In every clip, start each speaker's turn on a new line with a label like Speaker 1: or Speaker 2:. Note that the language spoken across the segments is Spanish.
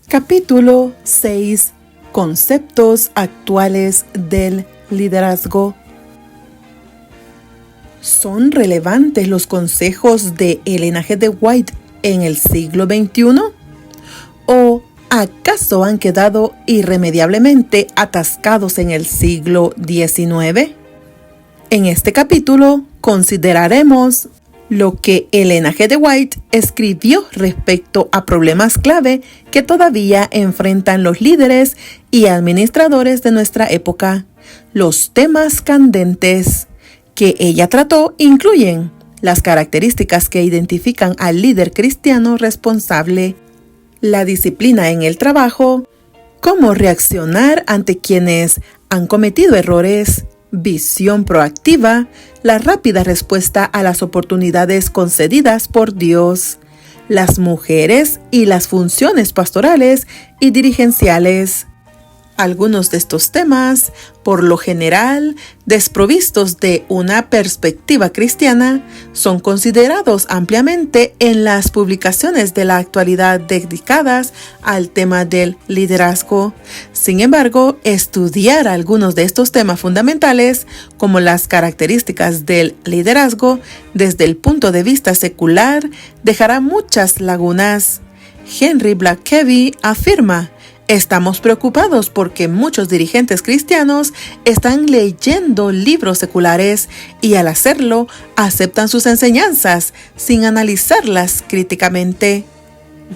Speaker 1: Capítulo 6. Conceptos actuales del liderazgo. ¿Son relevantes los consejos de Ellen G. White en el siglo XXI? ¿O acaso han quedado irremediablemente atascados en el siglo XIX? En este capítulo consideraremos lo que Ellen G. White escribió respecto a problemas clave que todavía enfrentan los líderes y administradores de nuestra época. Los temas candentes que ella trató incluyen las características que identifican al líder cristiano responsable, la disciplina en el trabajo, cómo reaccionar ante quienes han cometido errores, visión proactiva, la rápida respuesta a las oportunidades concedidas por Dios, las mujeres y las funciones pastorales y dirigenciales. Algunos de estos temas, por lo general, desprovistos de una perspectiva cristiana, son considerados ampliamente en las publicaciones de la actualidad dedicadas al tema del liderazgo. Sin embargo, estudiar algunos de estos temas fundamentales, como las características del liderazgo, desde el punto de vista secular, dejará muchas lagunas. Henry Blackaby afirma: estamos preocupados porque muchos dirigentes cristianos están leyendo libros seculares y al hacerlo aceptan sus enseñanzas sin analizarlas críticamente.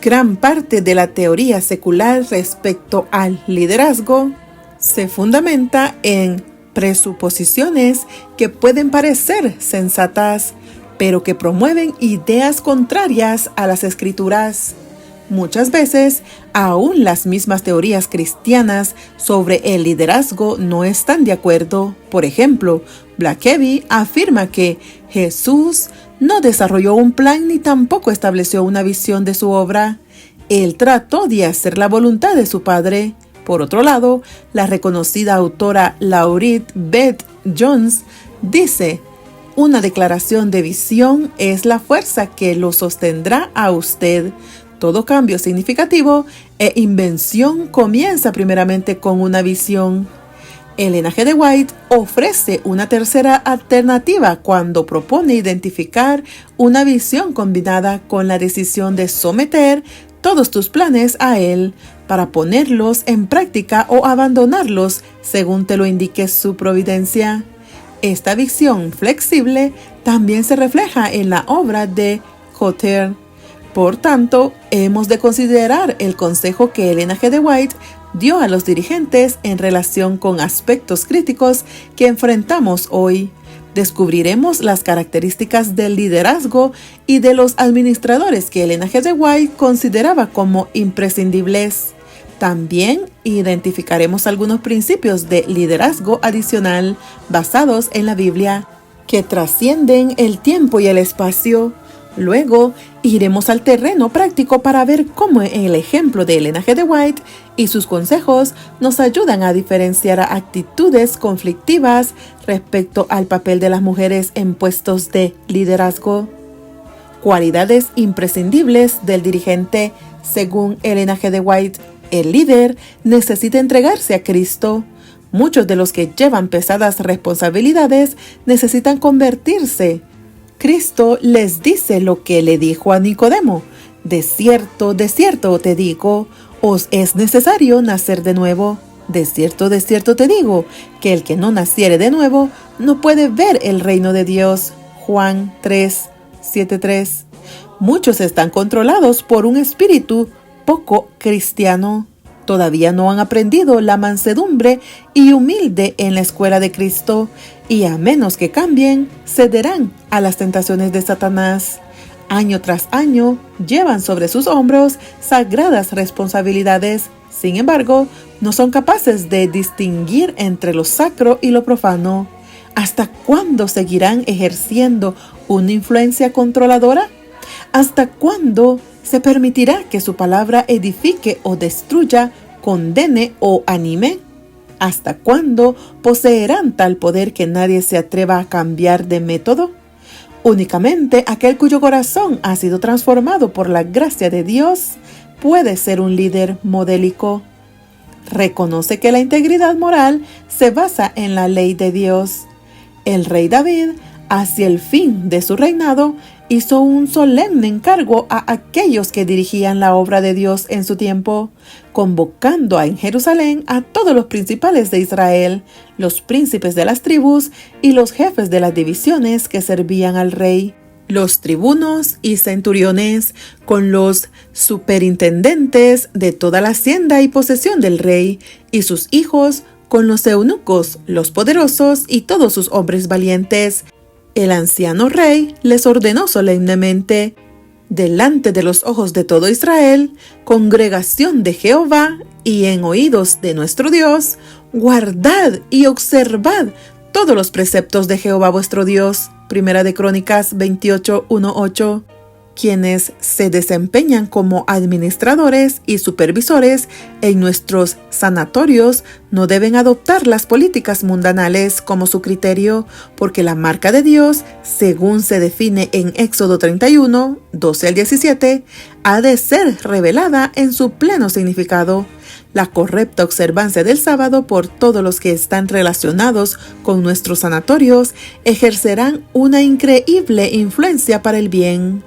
Speaker 1: Gran parte de la teoría secular respecto al liderazgo se fundamenta en presuposiciones que pueden parecer sensatas, pero que promueven ideas contrarias a las Escrituras. Muchas veces, aún las mismas teorías cristianas sobre el liderazgo no están de acuerdo. Por ejemplo, Blackaby afirma que Jesús no desarrolló un plan ni tampoco estableció una visión de su obra. Él trató de hacer la voluntad de su Padre. Por otro lado, la reconocida autora Laurette Beth Jones dice: una declaración de visión es la fuerza que lo sostendrá a usted. Todo cambio significativo e invención comienza primeramente con una visión. Ellen G. White ofrece una tercera alternativa cuando propone identificar una visión combinada con la decisión de someter todos tus planes a él para ponerlos en práctica o abandonarlos según te lo indique su providencia. Esta visión flexible también se refleja en la obra de Cotter. Por tanto, hemos de considerar el consejo que Ellen G. White dio a los dirigentes en relación con aspectos críticos que enfrentamos hoy. Descubriremos las características del liderazgo y de los administradores que Ellen G. White consideraba como imprescindibles. También identificaremos algunos principios de liderazgo adicional basados en la Biblia que trascienden el tiempo y el espacio. Luego, iremos al terreno práctico para ver cómo el ejemplo de Ellen G. White y sus consejos nos ayudan a diferenciar actitudes conflictivas respecto al papel de las mujeres en puestos de liderazgo. Cualidades imprescindibles del dirigente. Según Ellen G. White, el líder necesita entregarse a Cristo. Muchos de los que llevan pesadas responsabilidades necesitan convertirse. Cristo les dice lo que le dijo a Nicodemo: de cierto te digo, os es necesario nacer de nuevo. De cierto te digo, que el que no naciere de nuevo no puede ver el reino de Dios. Juan 3:7-3. Muchos están controlados por un espíritu poco cristiano. Todavía no han aprendido la mansedumbre y humilde en la escuela de Cristo, y a menos que cambien, cederán a las tentaciones de Satanás. Año tras año, llevan sobre sus hombros sagradas responsabilidades. Sin embargo, no son capaces de distinguir entre lo sacro y lo profano. ¿Hasta cuándo seguirán ejerciendo una influencia controladora? ¿Hasta cuándo se permitirá que su palabra edifique o destruya, condene o anime? ¿Hasta cuándo poseerán tal poder que nadie se atreva a cambiar de método? Únicamente aquel cuyo corazón ha sido transformado por la gracia de Dios puede ser un líder modélico. Reconoce que la integridad moral se basa en la ley de Dios. El rey David, hacia el fin de su reinado, hizo un solemne encargo a aquellos que dirigían la obra de Dios en su tiempo, convocando en Jerusalén a todos los principales de Israel, los príncipes de las tribus y los jefes de las divisiones que servían al rey, los tribunos y centuriones, con los superintendentes de toda la hacienda y posesión del rey, y sus hijos, con los eunucos, los poderosos y todos sus hombres valientes. El anciano rey les ordenó solemnemente: delante de los ojos de todo Israel, congregación de Jehová, y en oídos de nuestro Dios, guardad y observad todos los preceptos de Jehová vuestro Dios. Primera de Crónicas 28:1-8. Quienes se desempeñan como administradores y supervisores en nuestros sanatorios no deben adoptar las políticas mundanales como su criterio, porque la marca de Dios, según se define en Éxodo 31, 12-17, ha de ser revelada en su pleno significado. La correcta observancia del sábado por todos los que están relacionados con nuestros sanatorios ejercerán una increíble influencia para el bien.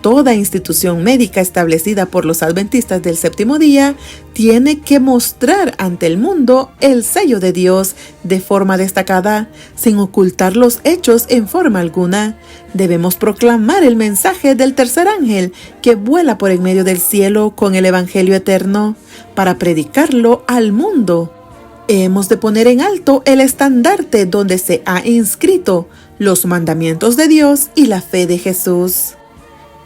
Speaker 1: Toda institución médica establecida por los adventistas del séptimo día tiene que mostrar ante el mundo el sello de Dios de forma destacada, sin ocultar los hechos en forma alguna. Debemos proclamar el mensaje del tercer ángel que vuela por en medio del cielo con el evangelio eterno, para predicarlo al mundo. Hemos de poner en alto el estandarte donde se ha inscrito los mandamientos de Dios y la fe de Jesús.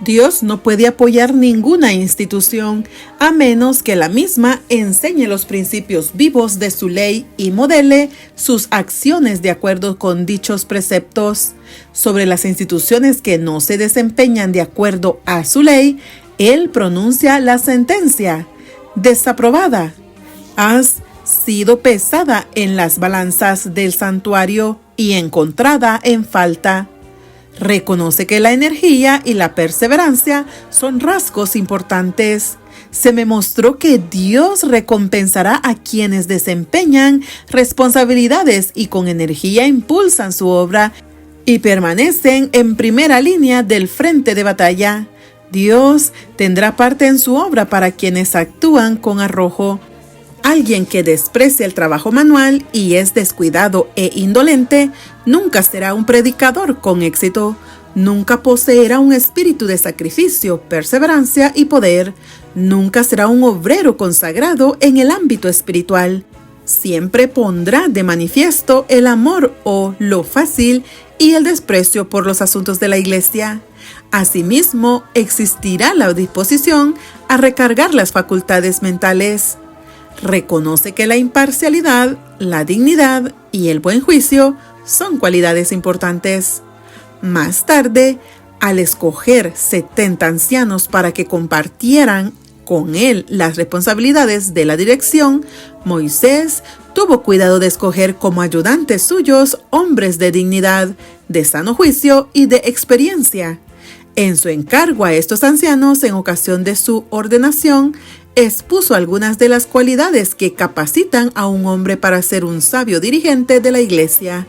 Speaker 1: Dios no puede apoyar ninguna institución a menos que la misma enseñe los principios vivos de su ley y modele sus acciones de acuerdo con dichos preceptos. Sobre las instituciones que no se desempeñan de acuerdo a su ley, Él pronuncia la sentencia: desaprobada. Has sido pesada en las balanzas del santuario y encontrada en falta. Reconoce que la energía y la perseverancia son rasgos importantes. Se me mostró que Dios recompensará a quienes desempeñan responsabilidades y con energía impulsan su obra y permanecen en primera línea del frente de batalla. Dios tendrá parte en su obra para quienes actúan con arrojo. Alguien que desprecia el trabajo manual y es descuidado e indolente nunca será un predicador con éxito, nunca poseerá un espíritu de sacrificio, perseverancia y poder, nunca será un obrero consagrado en el ámbito espiritual. Siempre pondrá de manifiesto el amor o lo fácil y el desprecio por los asuntos de la iglesia. Asimismo, existirá la disposición a recargar las facultades mentales. Reconoce que la imparcialidad, la dignidad y el buen juicio son cualidades importantes. Más tarde, al escoger 70 ancianos para que compartieran con él las responsabilidades de la dirección, Moisés tuvo cuidado de escoger como ayudantes suyos hombres de dignidad, de sano juicio y de experiencia. En su encargo a estos ancianos, en ocasión de su ordenación, expuso algunas de las cualidades que capacitan a un hombre para ser un sabio dirigente de la iglesia.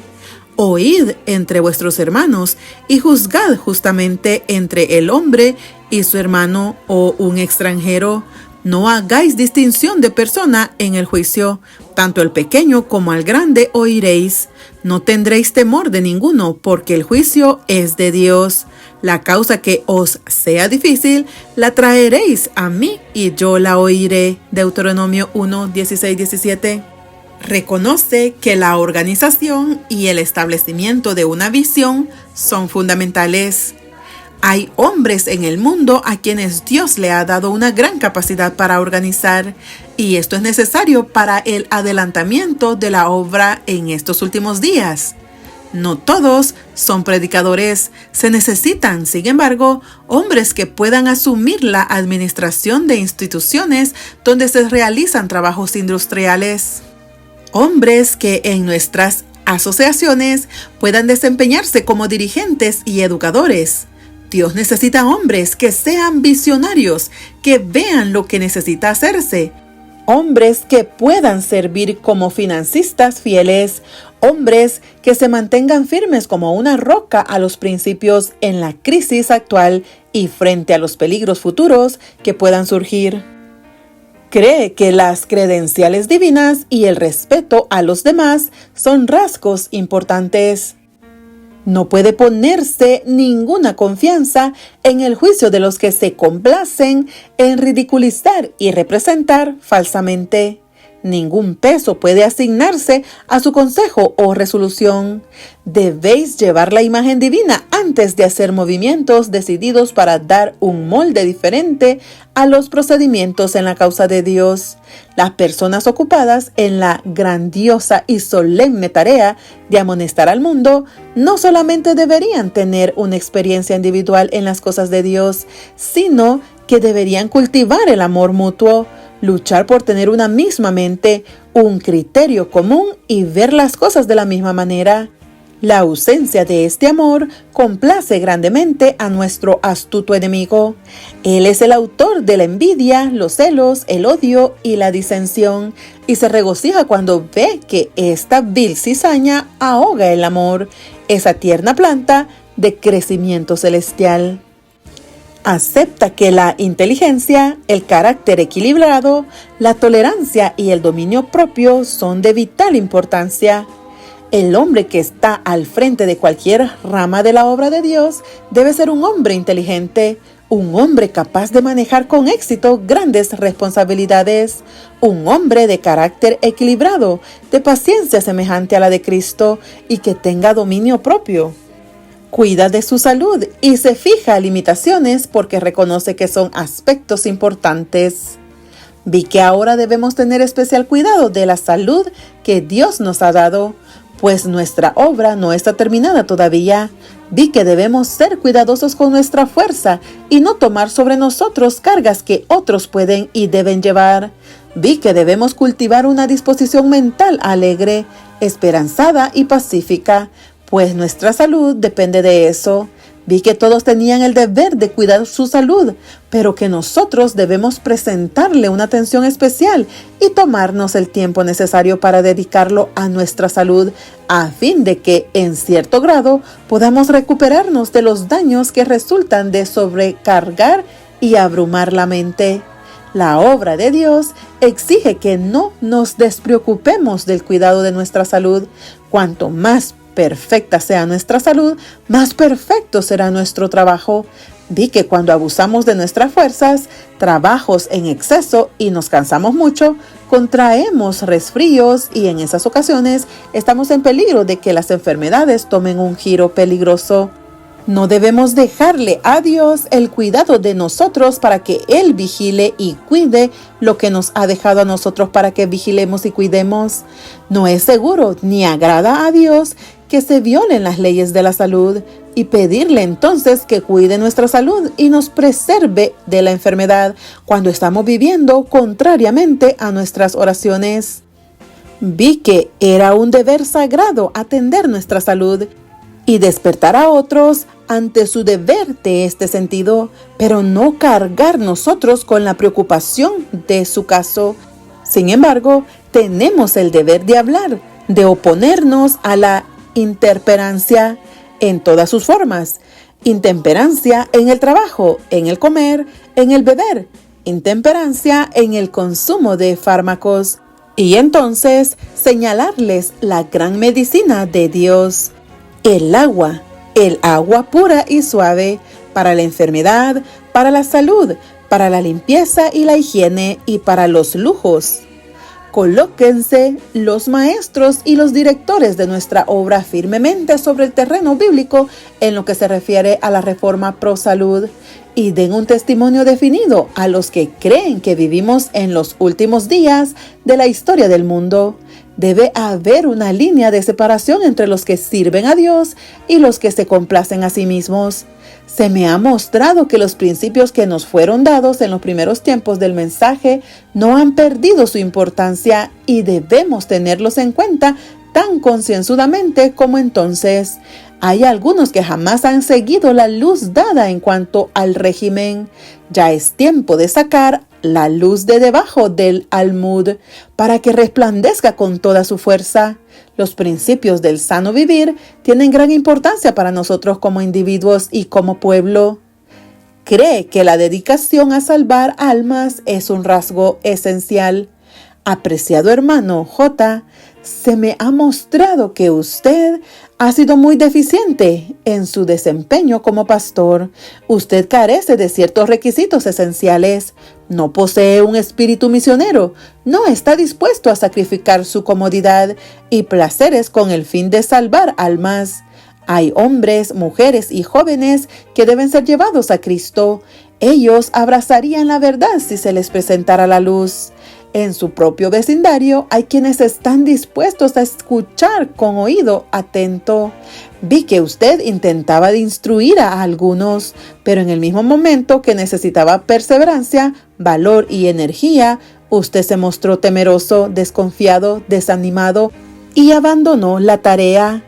Speaker 1: Oíd entre vuestros hermanos y juzgad justamente entre el hombre y su hermano o un extranjero. No hagáis distinción de persona en el juicio, tanto al pequeño como al grande oiréis. No tendréis temor de ninguno, porque el juicio es de Dios. La causa que os sea difícil, la traeréis a mí y yo la oiré. Deuteronomio 1, 16, 17. Reconoce que la organización y el establecimiento de una visión son fundamentales. Hay hombres en el mundo a quienes Dios le ha dado una gran capacidad para organizar, y esto es necesario para el adelantamiento de la obra en estos últimos días. No todos son predicadores. Se necesitan, sin embargo, hombres que puedan asumir la administración de instituciones donde se realizan trabajos industriales. Hombres que en nuestras asociaciones puedan desempeñarse como dirigentes y educadores. Dios necesita hombres que sean visionarios, que vean lo que necesita hacerse. Hombres que puedan servir como financistas fieles, hombres que se mantengan firmes como una roca a los principios en la crisis actual y frente a los peligros futuros que puedan surgir. Cree que las credenciales divinas y el respeto a los demás son rasgos importantes. No puede ponerse ninguna confianza en el juicio de los que se complacen en ridiculizar y representar falsamente. Ningún peso puede asignarse a su consejo o resolución. Debéis llevar la imagen divina antes de hacer movimientos decididos para dar un molde diferente a los procedimientos en la causa de Dios. Las personas ocupadas en la grandiosa y solemne tarea de amonestar al mundo no solamente deberían tener una experiencia individual en las cosas de Dios, sino que deberían cultivar el amor mutuo, luchar por tener una misma mente, un criterio común y ver las cosas de la misma manera. La ausencia de este amor complace grandemente a nuestro astuto enemigo. Él es el autor de la envidia, los celos, el odio y la disensión, y se regocija cuando ve que esta vil cizaña ahoga el amor, esa tierna planta de crecimiento celestial. Acepta que la inteligencia, el carácter equilibrado, la tolerancia y el dominio propio son de vital importancia. El hombre que está al frente de cualquier rama de la obra de Dios debe ser un hombre inteligente, un hombre capaz de manejar con éxito grandes responsabilidades, un hombre de carácter equilibrado, de paciencia semejante a la de Cristo y que tenga dominio propio. Cuida de su salud y se fija limitaciones porque reconoce que son aspectos importantes. Vi que ahora debemos tener especial cuidado de la salud que Dios nos ha dado, pues nuestra obra no está terminada todavía. Vi que debemos ser cuidadosos con nuestra fuerza y no tomar sobre nosotros cargas que otros pueden y deben llevar. Vi que debemos cultivar una disposición mental alegre, esperanzada y pacífica, pues nuestra salud depende de eso. Vi que todos tenían el deber de cuidar su salud, pero que nosotros debemos presentarle una atención especial y tomarnos el tiempo necesario para dedicarlo a nuestra salud, a fin de que, en cierto grado, podamos recuperarnos de los daños que resultan de sobrecargar y abrumar la mente. La obra de Dios exige que no nos despreocupemos del cuidado de nuestra salud. Cuanto más perfecta sea nuestra salud, más perfecto será nuestro trabajo. Vi que cuando abusamos de nuestras fuerzas, trabajos en exceso y nos cansamos mucho, contraemos resfríos y en esas ocasiones estamos en peligro de que las enfermedades tomen un giro peligroso. No debemos dejarle a Dios el cuidado de nosotros para que Él vigile y cuide lo que nos ha dejado a nosotros para que vigilemos y cuidemos. No es seguro ni agrada a Dios que se violen las leyes de la salud y pedirle entonces que cuide nuestra salud y nos preserve de la enfermedad cuando estamos viviendo contrariamente a nuestras oraciones. Vi que era un deber sagrado atender nuestra salud y despertar a otros ante su deber de este sentido, pero no cargar nosotros con la preocupación de su caso. Sin embargo, tenemos el deber de hablar, de oponernos a la intemperancia en todas sus formas. Intemperancia en el trabajo, en el comer, en el beber. Intemperancia en el consumo de fármacos. Y entonces señalarles la gran medicina de Dios. El agua pura y suave para la enfermedad, para la salud, para la limpieza y la higiene y para los lujos. Colóquense los maestros y los directores de nuestra obra firmemente sobre el terreno bíblico en lo que se refiere a la reforma pro salud y den un testimonio definido a los que creen que vivimos en los últimos días de la historia del mundo. Debe haber una línea de separación entre los que sirven a Dios y los que se complacen a sí mismos. Se me ha mostrado que los principios que nos fueron dados en los primeros tiempos del mensaje no han perdido su importancia y debemos tenerlos en cuenta tan concienzudamente como entonces. Hay algunos que jamás han seguido la luz dada en cuanto al régimen. Ya es tiempo de sacar la luz de debajo del almud para que resplandezca con toda su fuerza. Los principios del sano vivir tienen gran importancia para nosotros como individuos y como pueblo. Cree que la dedicación a salvar almas es un rasgo esencial. Apreciado hermano J., se me ha mostrado que usted ha sido muy deficiente en su desempeño como pastor. Usted carece de ciertos requisitos esenciales. No posee un espíritu misionero. No está dispuesto a sacrificar su comodidad y placeres con el fin de salvar almas. Hay hombres, mujeres y jóvenes que deben ser llevados a Cristo. Ellos abrazarían la verdad si se les presentara la luz. En su propio vecindario hay quienes están dispuestos a escuchar con oído atento. Vi que usted intentaba de instruir a algunos, pero en el mismo momento que necesitaba perseverancia, valor y energía, usted se mostró temeroso, desconfiado, desanimado y abandonó la tarea.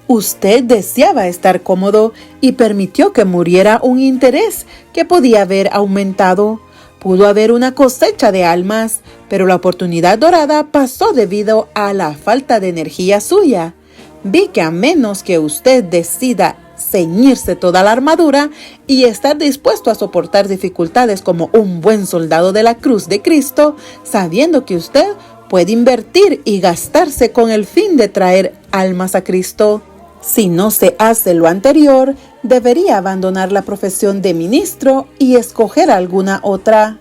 Speaker 1: Usted deseaba estar cómodo y permitió que muriera un interés que podía haber aumentado. Pudo haber una cosecha de almas, pero la oportunidad dorada pasó debido a la falta de energía suya. Vi que a menos que usted decida ceñirse toda la armadura y estar dispuesto a soportar dificultades como un buen soldado de la cruz de Cristo, sabiendo que usted puede invertir y gastarse con el fin de traer almas a Cristo. Si no se hace lo anterior, debería abandonar la profesión de ministro y escoger alguna otra.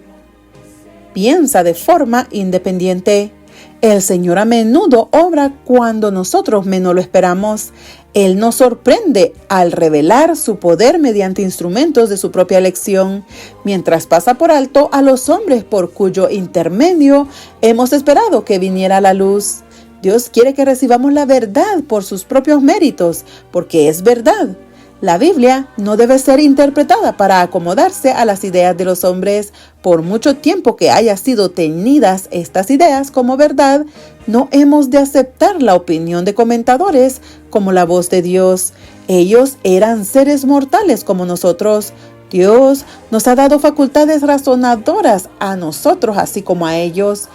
Speaker 1: Piensa de forma independiente. El Señor a menudo obra cuando nosotros menos lo esperamos. Él nos sorprende al revelar su poder mediante instrumentos de su propia elección, mientras pasa por alto a los hombres por cuyo intermedio hemos esperado que viniera la luz. Dios quiere que recibamos la verdad por sus propios méritos, porque es verdad. La Biblia no debe ser interpretada para acomodarse a las ideas de los hombres. Por mucho tiempo que haya sido tenidas estas ideas como verdad, no hemos de aceptar la opinión de comentadores como la voz de Dios. Ellos eran seres mortales como nosotros. Dios nos ha dado facultades razonadoras a nosotros así como a ellos.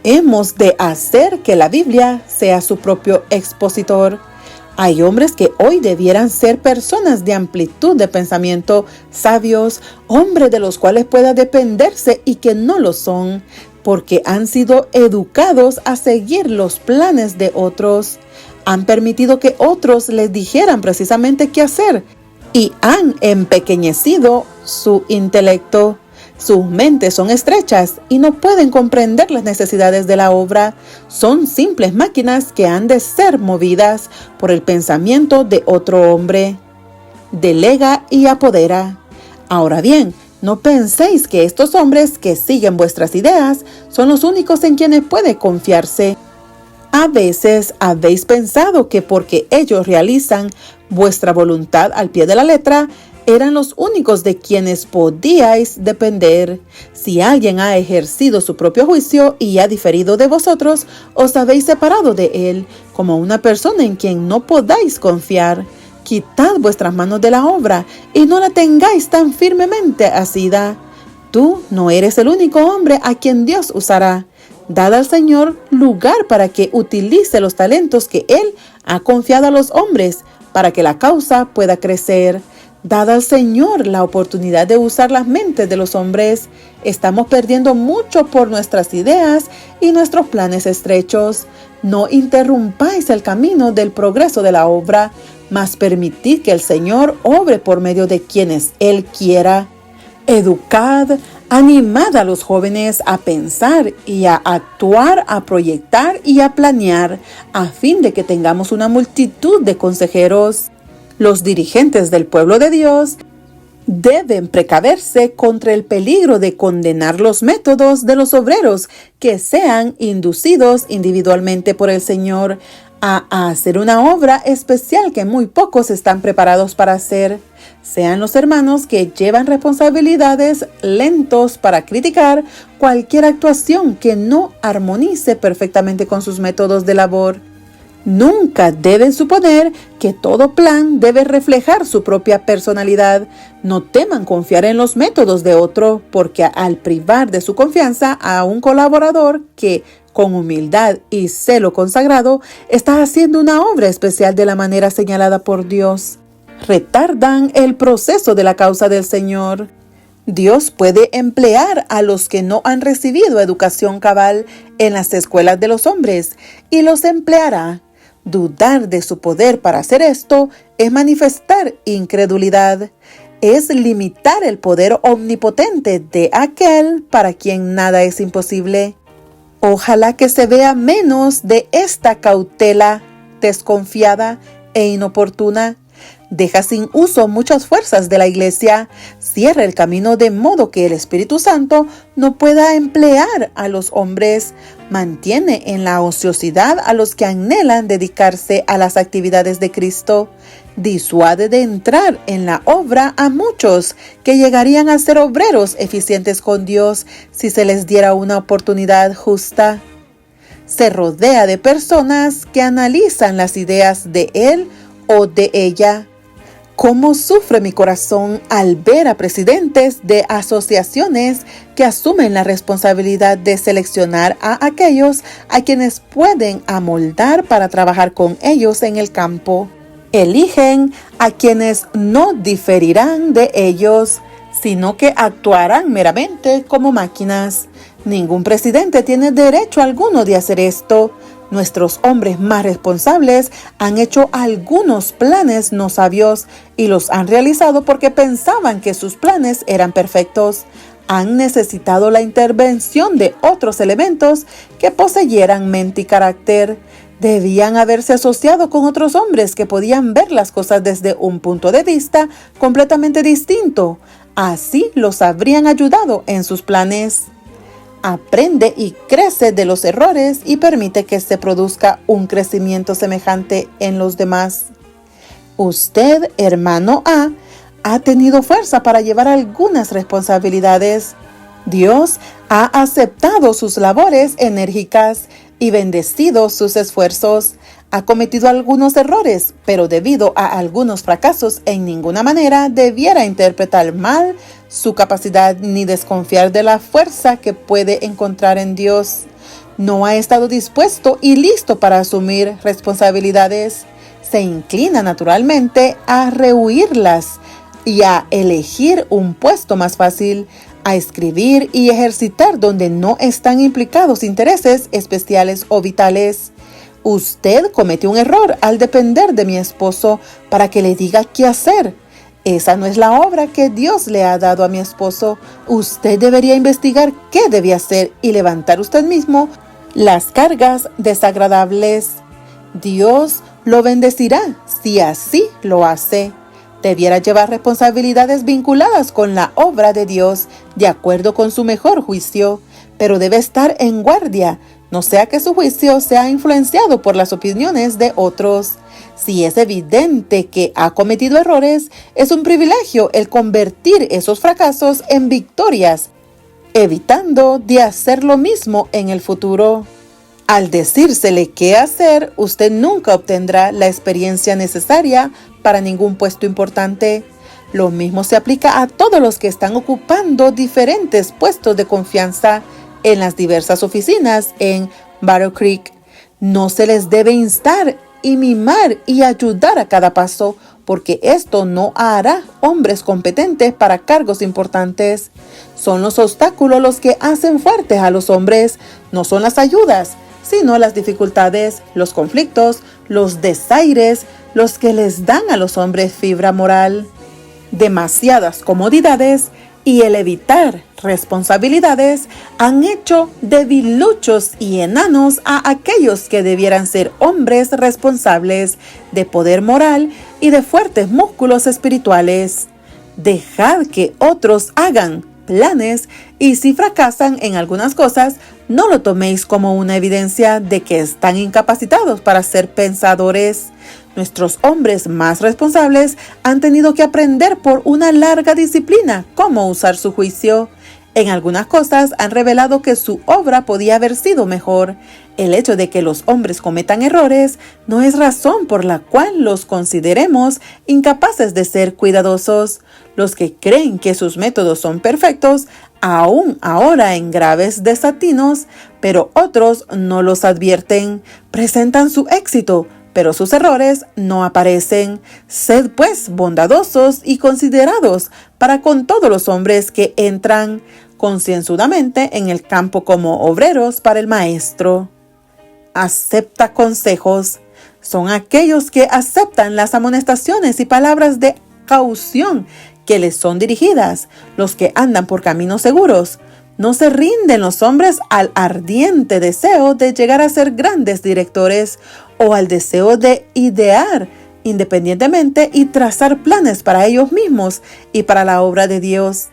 Speaker 1: Hemos de hacer que la Biblia sea su propio expositor. Hay hombres que hoy debieran ser personas de amplitud de pensamiento, sabios, hombres de los cuales pueda dependerse y que no lo son, porque han sido educados a seguir los planes de otros. Han permitido que otros les dijeran precisamente qué hacer y han empequeñecido su intelecto. Sus mentes son estrechas y no pueden comprender las necesidades de la obra. Son simples máquinas que han de ser movidas por el pensamiento de otro hombre. Delega y apodera. Ahora bien, no penséis que estos hombres que siguen vuestras ideas son los únicos en quienes puede confiarse. A veces habéis pensado que porque ellos realizan vuestra voluntad al pie de la letra, eran los únicos de quienes podíais depender. Si alguien ha ejercido su propio juicio y ha diferido de vosotros, os habéis separado de él, como una persona en quien no podáis confiar. Quitad vuestras manos de la obra y no la tengáis tan firmemente asida. Tú no eres el único hombre a quien Dios usará. Dad al Señor lugar para que utilice los talentos que Él ha confiado a los hombres, para que la causa pueda crecer. Dad al Señor la oportunidad de usar las mentes de los hombres. Estamos perdiendo mucho por nuestras ideas y nuestros planes estrechos. No interrumpáis el camino del progreso de la obra, mas permitid que el Señor obre por medio de quienes Él quiera. Educad, animad a los jóvenes a pensar y a actuar, a proyectar y a planear, a fin de que tengamos una multitud de consejeros. Los dirigentes del pueblo de Dios deben precaverse contra el peligro de condenar los métodos de los obreros que sean inducidos individualmente por el Señor a hacer una obra especial que muy pocos están preparados para hacer. Sean los hermanos que llevan responsabilidades lentos para criticar cualquier actuación que no armonice perfectamente con sus métodos de labor. Nunca deben suponer que todo plan debe reflejar su propia personalidad. No teman confiar en los métodos de otro, porque al privar de su confianza a un colaborador que, con humildad y celo consagrado, está haciendo una obra especial de la manera señalada por Dios, retardan el proceso de la causa del Señor. Dios puede emplear a los que no han recibido educación cabal en las escuelas de los hombres y los empleará. Dudar de su poder para hacer esto es manifestar incredulidad, es limitar el poder omnipotente de aquel para quien nada es imposible. Ojalá que se vea menos de esta cautela desconfiada e inoportuna. Deja sin uso muchas fuerzas de la Iglesia, cierra el camino de modo que el Espíritu Santo no pueda emplear a los hombres, mantiene en la ociosidad a los que anhelan dedicarse a las actividades de Cristo, disuade de entrar en la obra a muchos que llegarían a ser obreros eficientes con Dios si se les diera una oportunidad justa. Se rodea de personas que analizan las ideas de él o de ella. ¿Cómo sufre mi corazón al ver a presidentes de asociaciones que asumen la responsabilidad de seleccionar a aquellos a quienes pueden amoldar para trabajar con ellos en el campo? Eligen a quienes no diferirán de ellos, sino que actuarán meramente como máquinas. Ningún presidente tiene derecho alguno de hacer esto. Nuestros hombres más responsables han hecho algunos planes no sabios y los han realizado porque pensaban que sus planes eran perfectos. Han necesitado la intervención de otros elementos que poseyeran mente y carácter. Debían haberse asociado con otros hombres que podían ver las cosas desde un punto de vista completamente distinto. Así los habrían ayudado en sus planes. Aprende y crece de los errores y permite que se produzca un crecimiento semejante en los demás. Usted, hermano A, ha tenido fuerza para llevar algunas responsabilidades. Dios ha aceptado sus labores enérgicas y bendecido sus esfuerzos. Ha cometido algunos errores, pero debido a algunos fracasos en ninguna manera debiera interpretar mal su capacidad ni desconfiar de la fuerza que puede encontrar en Dios. No ha estado dispuesto y listo para asumir responsabilidades. Se inclina naturalmente a rehuirlas y a elegir un puesto más fácil, a escribir y ejercitar donde no están implicados intereses especiales o vitales. Usted cometió un error al depender de mi esposo para que le diga qué hacer. Esa no es la obra que Dios le ha dado a mi esposo. Usted debería investigar qué debe hacer y levantar usted mismo las cargas desagradables. Dios lo bendecirá si así lo hace. Debiera llevar responsabilidades vinculadas con la obra de Dios, de acuerdo con su mejor juicio, pero debe estar en guardia, no sea que su juicio sea influenciado por las opiniones de otros. Si es evidente que ha cometido errores, es un privilegio el convertir esos fracasos en victorias, evitando de hacer lo mismo en el futuro. Al decírsele qué hacer, usted nunca obtendrá la experiencia necesaria para ningún puesto importante. Lo mismo se aplica a todos los que están ocupando diferentes puestos de confianza en las diversas oficinas en Battle Creek. No se les debe instar y mimar y ayudar a cada paso, porque esto no hará hombres competentes para cargos importantes. Son los obstáculos los que hacen fuertes a los hombres, no son las ayudas, sino las dificultades, los conflictos, los desaires, los que les dan a los hombres fibra moral. Demasiadas comodidades y el evitar responsabilidades han hecho debiluchos y enanos a aquellos que debieran ser hombres responsables, de poder moral y de fuertes músculos espirituales. Dejad que otros hagan planes y si fracasan en algunas cosas, no lo toméis como una evidencia de que están incapacitados para ser pensadores. Nuestros hombres más responsables han tenido que aprender por una larga disciplina cómo usar su juicio. En algunas cosas han revelado que su obra podía haber sido mejor. El hecho de que los hombres cometan errores no es razón por la cual los consideremos incapaces de ser cuidadosos. Los que creen que sus métodos son perfectos, aún ahora en graves desatinos, pero otros no los advierten, presentan su éxito, pero sus errores no aparecen. Sed pues bondadosos y considerados para con todos los hombres que entran concienzudamente en el campo como obreros para el maestro. Acepta consejos. Son aquellos que aceptan las amonestaciones y palabras de caución que les son dirigidas, los que andan por caminos seguros. No se rinden los hombres al ardiente deseo de llegar a ser grandes directores o al deseo de idear independientemente y trazar planes para ellos mismos y para la obra de Dios.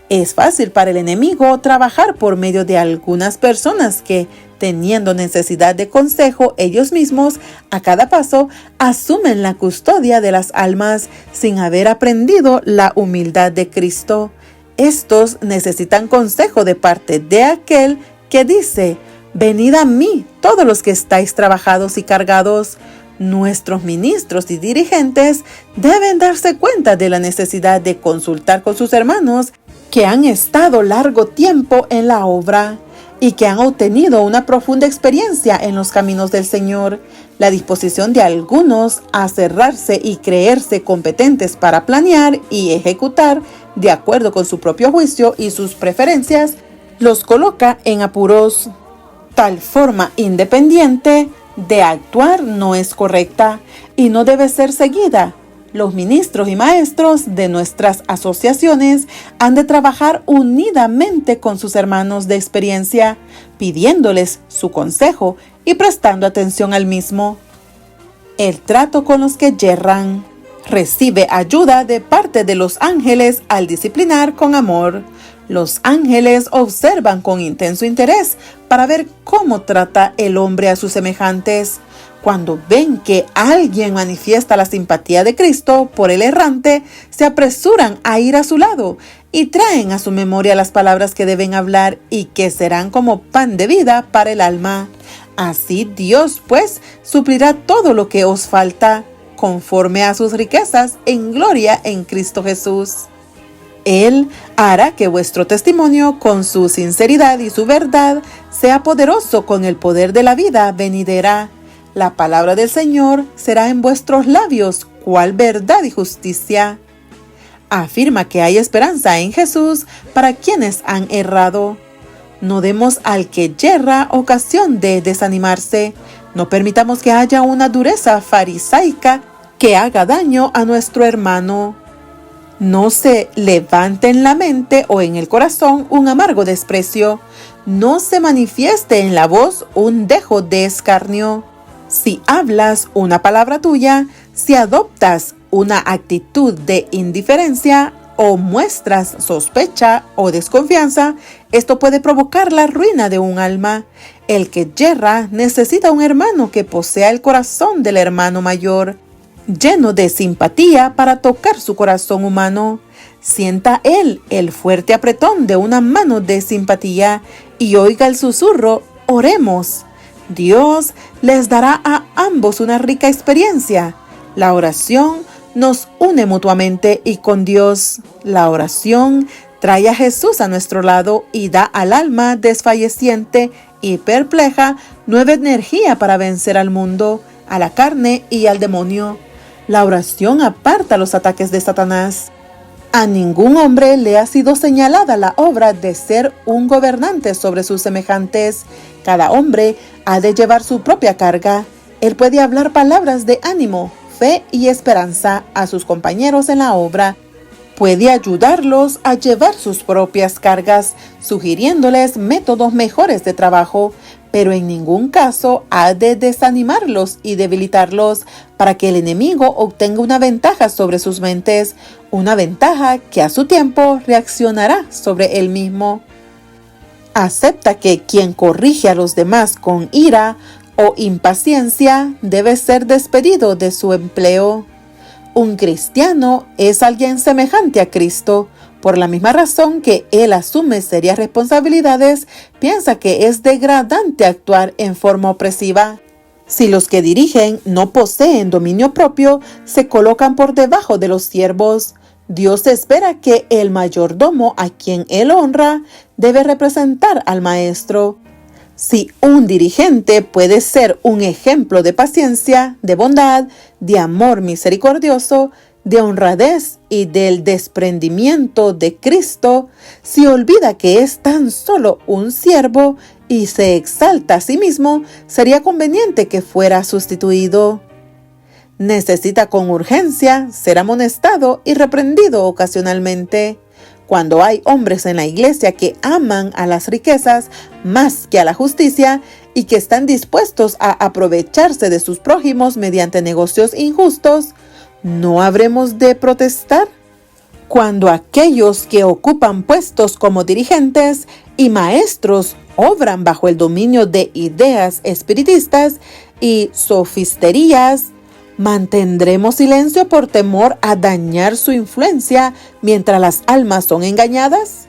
Speaker 1: Es fácil para el enemigo trabajar por medio de algunas personas que, teniendo necesidad de consejo ellos mismos, a cada paso asumen la custodia de las almas sin haber aprendido la humildad de Cristo. Estos necesitan consejo de parte de aquel que dice: venid a mí, todos los que estáis trabajados y cargados. Nuestros ministros y dirigentes deben darse cuenta de la necesidad de consultar con sus hermanos que han estado largo tiempo en la obra y que han obtenido una profunda experiencia en los caminos del Señor. La disposición de algunos a cerrarse y creerse competentes para planear y ejecutar de acuerdo con su propio juicio y sus preferencias los coloca en apuros. Tal forma independiente de actuar no es correcta y no debe ser seguida. Los ministros y maestros de nuestras asociaciones han de trabajar unidamente con sus hermanos de experiencia, pidiéndoles su consejo y prestando atención al mismo. El trato con los que yerran. Recibe ayuda de parte de los ángeles al disciplinar con amor. Los ángeles observan con intenso interés para ver cómo trata el hombre a sus semejantes. Cuando ven que alguien manifiesta la simpatía de Cristo por el errante, se apresuran a ir a su lado y traen a su memoria las palabras que deben hablar y que serán como pan de vida para el alma. Así Dios, pues, suplirá todo lo que os falta, conforme a sus riquezas en gloria en Cristo Jesús. Él hará que vuestro testimonio, con su sinceridad y su verdad, sea poderoso con el poder de la vida venidera. La palabra del Señor será en vuestros labios, cual verdad y justicia. Afirma que hay esperanza en Jesús para quienes han errado. No demos al que yerra ocasión de desanimarse. No permitamos que haya una dureza farisaica que haga daño a nuestro hermano. No se levante en la mente o en el corazón un amargo desprecio. No se manifieste en la voz un dejo de escarnio. Si hablas una palabra tuya, si adoptas una actitud de indiferencia o muestras sospecha o desconfianza, esto puede provocar la ruina de un alma. El que yerra necesita un hermano que posea el corazón del hermano mayor, lleno de simpatía para tocar su corazón humano. Sienta él el fuerte apretón de una mano de simpatía y oiga el susurro: oremos. Dios les dará a ambos una rica experiencia. La oración nos une mutuamente y con Dios. La oración trae a Jesús a nuestro lado y da al alma desfalleciente y perpleja nueva energía para vencer al mundo, a la carne y al demonio. La oración aparta los ataques de Satanás. A ningún hombre le ha sido señalada la obra de ser un gobernante sobre sus semejantes. Cada hombre ha de llevar su propia carga. Él puede hablar palabras de ánimo, fe y esperanza a sus compañeros en la obra. Puede ayudarlos a llevar sus propias cargas, sugiriéndoles métodos mejores de trabajo, pero en ningún caso ha de desanimarlos y debilitarlos para que el enemigo obtenga una ventaja sobre sus mentes, una ventaja que a su tiempo reaccionará sobre él mismo. Acepta que quien corrige a los demás con ira o impaciencia debe ser despedido de su empleo. Un cristiano es alguien semejante a Cristo, Por la misma razón que él asume serias responsabilidades, piensa que es degradante actuar en forma opresiva. Si los que dirigen no poseen dominio propio, se colocan por debajo de los siervos. Dios espera que el mayordomo a quien él honra debe representar al maestro. Si un dirigente puede ser un ejemplo de paciencia, de bondad, de amor misericordioso, de honradez y del desprendimiento de Cristo, si olvida que es tan solo un siervo y se exalta a sí mismo, sería conveniente que fuera sustituido. Necesita con urgencia ser amonestado y reprendido ocasionalmente. Cuando hay hombres en la iglesia que aman a las riquezas más que a la justicia y que están dispuestos a aprovecharse de sus prójimos mediante negocios injustos, ¿no habremos de protestar? Cuando aquellos que ocupan puestos como dirigentes y maestros obran bajo el dominio de ideas espiritistas y sofisterías, ¿mantendremos silencio por temor a dañar su influencia mientras las almas son engañadas?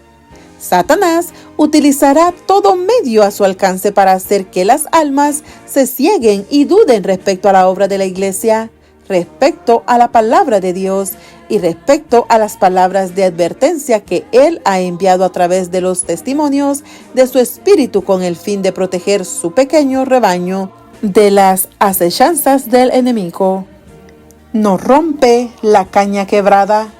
Speaker 1: Satanás utilizará todo medio a su alcance para hacer que las almas se cieguen y duden respecto a la obra de la iglesia, respecto a la palabra de Dios y respecto a las palabras de advertencia que Él ha enviado a través de los testimonios de su Espíritu con el fin de proteger su pequeño rebaño de las acechanzas del enemigo. No rompe la caña quebrada.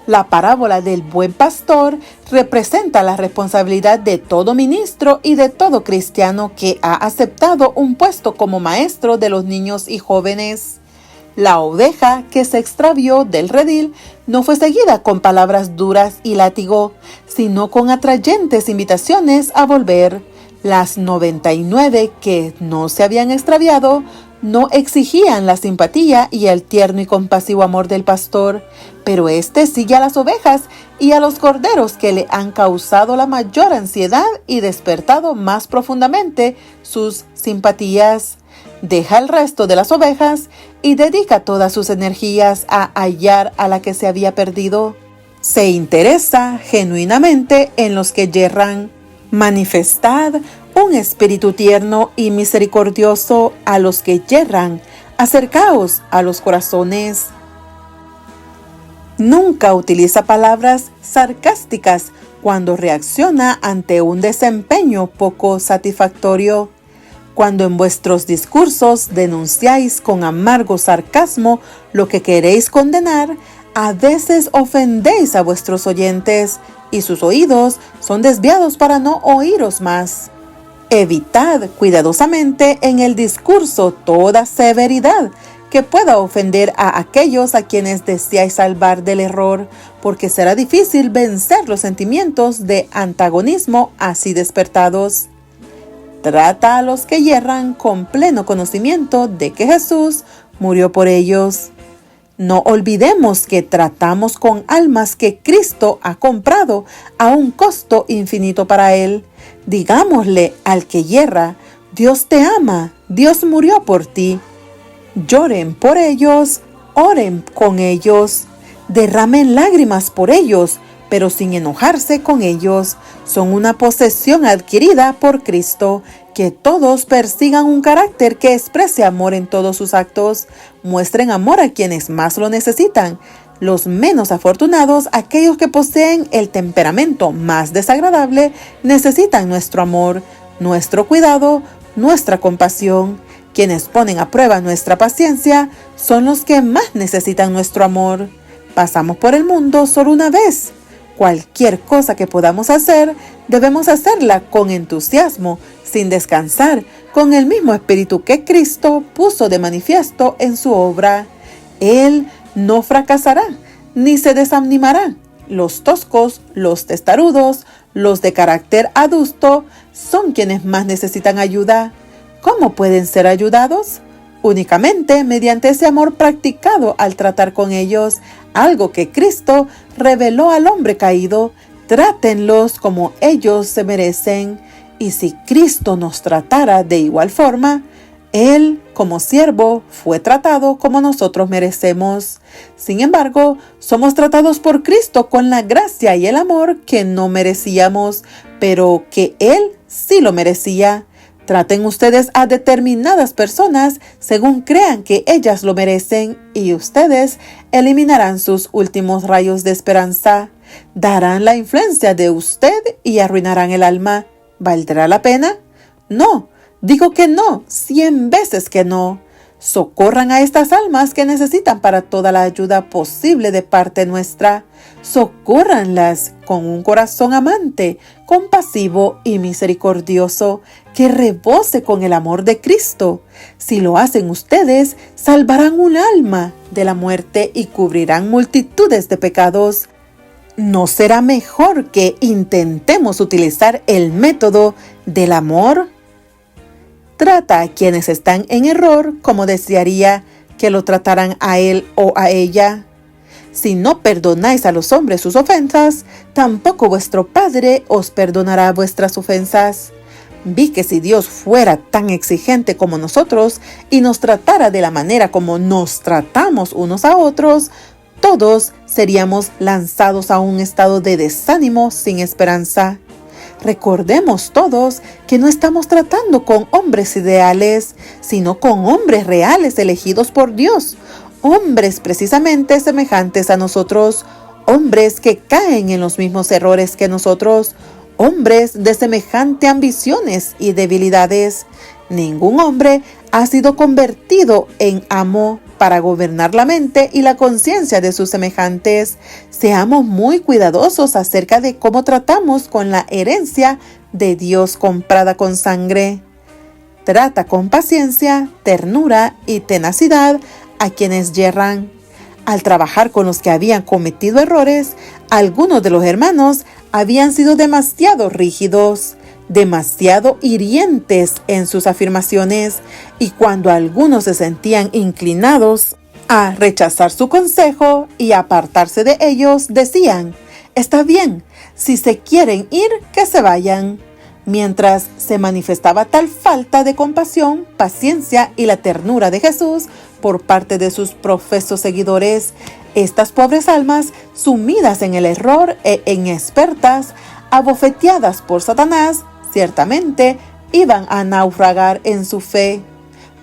Speaker 1: La parábola del buen pastor representa la responsabilidad de todo ministro y de todo cristiano que ha aceptado un puesto como maestro de los niños y jóvenes. La oveja que se extravió del redil no fue seguida con palabras duras y látigo, sino con atrayentes invitaciones a volver. Las 99 que no se habían extraviado no exigían la simpatía y el tierno y compasivo amor del pastor, pero éste sigue a las ovejas y a los corderos que le han causado la mayor ansiedad y despertado más profundamente sus simpatías. Deja el resto de las ovejas y dedica todas sus energías a hallar a la que se había perdido. Se interesa genuinamente en los que yerran. Manifestad un espíritu tierno y misericordioso a los que yerran. Acercaos a los corazones. Nunca utiliza palabras sarcásticas cuando reacciona ante un desempeño poco satisfactorio. Cuando en vuestros discursos denunciáis con amargo sarcasmo lo que queréis condenar, a veces ofendéis a vuestros oyentes y sus oídos son desviados para no oíros más. Evitad cuidadosamente en el discurso toda severidad que pueda ofender a aquellos a quienes deseáis salvar del error, porque será difícil vencer los sentimientos de antagonismo así despertados. Trata a los que yerran con pleno conocimiento de que Jesús murió por ellos. No olvidemos que tratamos con almas que Cristo ha comprado a un costo infinito para Él. Digámosle al que yerra: Dios te ama, Dios murió por ti. Lloren por ellos, oren con ellos, derramen lágrimas por ellos, pero sin enojarse con ellos. Son una posesión adquirida por Cristo. Que todos persigan un carácter que exprese amor en todos sus actos. Muestren amor a quienes más lo necesitan. Los menos afortunados, aquellos que poseen el temperamento más desagradable, necesitan nuestro amor, nuestro cuidado, nuestra compasión. Quienes ponen a prueba nuestra paciencia son los que más necesitan nuestro amor. Pasamos por el mundo solo una vez. Cualquier cosa que podamos hacer, debemos hacerla con entusiasmo, sin descansar, con el mismo espíritu que Cristo puso de manifiesto en su obra. Él no fracasará, ni se desanimará. Los toscos, los testarudos, los de carácter adusto, son quienes más necesitan ayuda. ¿Cómo pueden ser ayudados? Únicamente mediante ese amor practicado al tratar con ellos, algo que Cristo reveló al hombre caído. Trátenlos como ellos se merecen. Y si Cristo nos tratara de igual forma, Él, como siervo, fue tratado como nosotros merecemos. Sin embargo, somos tratados por Cristo con la gracia y el amor que no merecíamos, pero que Él sí lo merecía. Traten ustedes a determinadas personas según crean que ellas lo merecen y ustedes eliminarán sus últimos rayos de esperanza. Darán la influencia de usted y arruinarán el alma. ¿Valdrá la pena? No. Digo que no, 100 veces que no. Socorran a estas almas que necesitan para toda la ayuda posible de parte nuestra. Socórranlas con un corazón amante, compasivo y misericordioso, que rebose con el amor de Cristo. Si lo hacen ustedes, salvarán un alma de la muerte y cubrirán multitudes de pecados. ¿No será mejor que intentemos utilizar el método del amor? Trata a quienes están en error como desearía que lo trataran a él o a ella. Si no perdonáis a los hombres sus ofensas, tampoco vuestro Padre os perdonará vuestras ofensas. Vi que si Dios fuera tan exigente como nosotros y nos tratara de la manera como nos tratamos unos a otros, todos seríamos lanzados a un estado de desánimo sin esperanza. Recordemos todos que no estamos tratando con hombres ideales, sino con hombres reales elegidos por Dios, hombres precisamente semejantes a nosotros, hombres que caen en los mismos errores que nosotros, hombres de semejante ambiciones y debilidades. Ningún hombre ha sido convertido en amo para gobernar la mente y la conciencia de sus semejantes. Seamos muy cuidadosos acerca de cómo tratamos con la herencia de Dios comprada con sangre. Trata con paciencia, ternura y tenacidad a quienes yerran. Al trabajar con los que habían cometido errores, algunos de los hermanos habían sido demasiado rígidos, demasiado hirientes en sus afirmaciones, y cuando algunos se sentían inclinados a rechazar su consejo y apartarse de ellos, decían: «Está bien, si se quieren ir, que se vayan». Mientras se manifestaba tal falta de compasión, paciencia y la ternura de Jesús por parte de sus profesos seguidores, estas pobres almas, sumidas en el error e inexpertas, abofeteadas por Satanás, ciertamente iban a naufragar en su fe.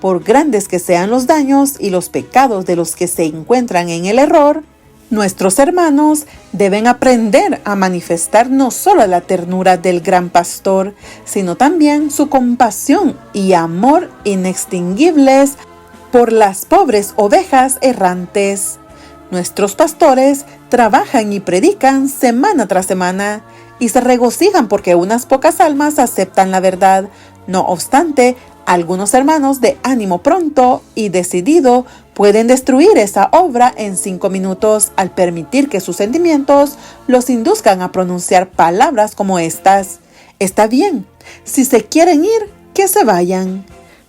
Speaker 1: Por grandes que sean los daños y los pecados de los que se encuentran en el error, nuestros hermanos deben aprender a manifestar no solo la ternura del gran pastor, sino también su compasión y amor inextinguibles por las pobres ovejas errantes. Nuestros pastores trabajan y predican semana tras semana y se regocijan porque unas pocas almas aceptan la verdad. No obstante, algunos hermanos de ánimo pronto y decidido pueden destruir esa obra en 5 minutos al permitir que sus sentimientos los induzcan a pronunciar palabras como estas: «Está bien, si se quieren ir, que se vayan».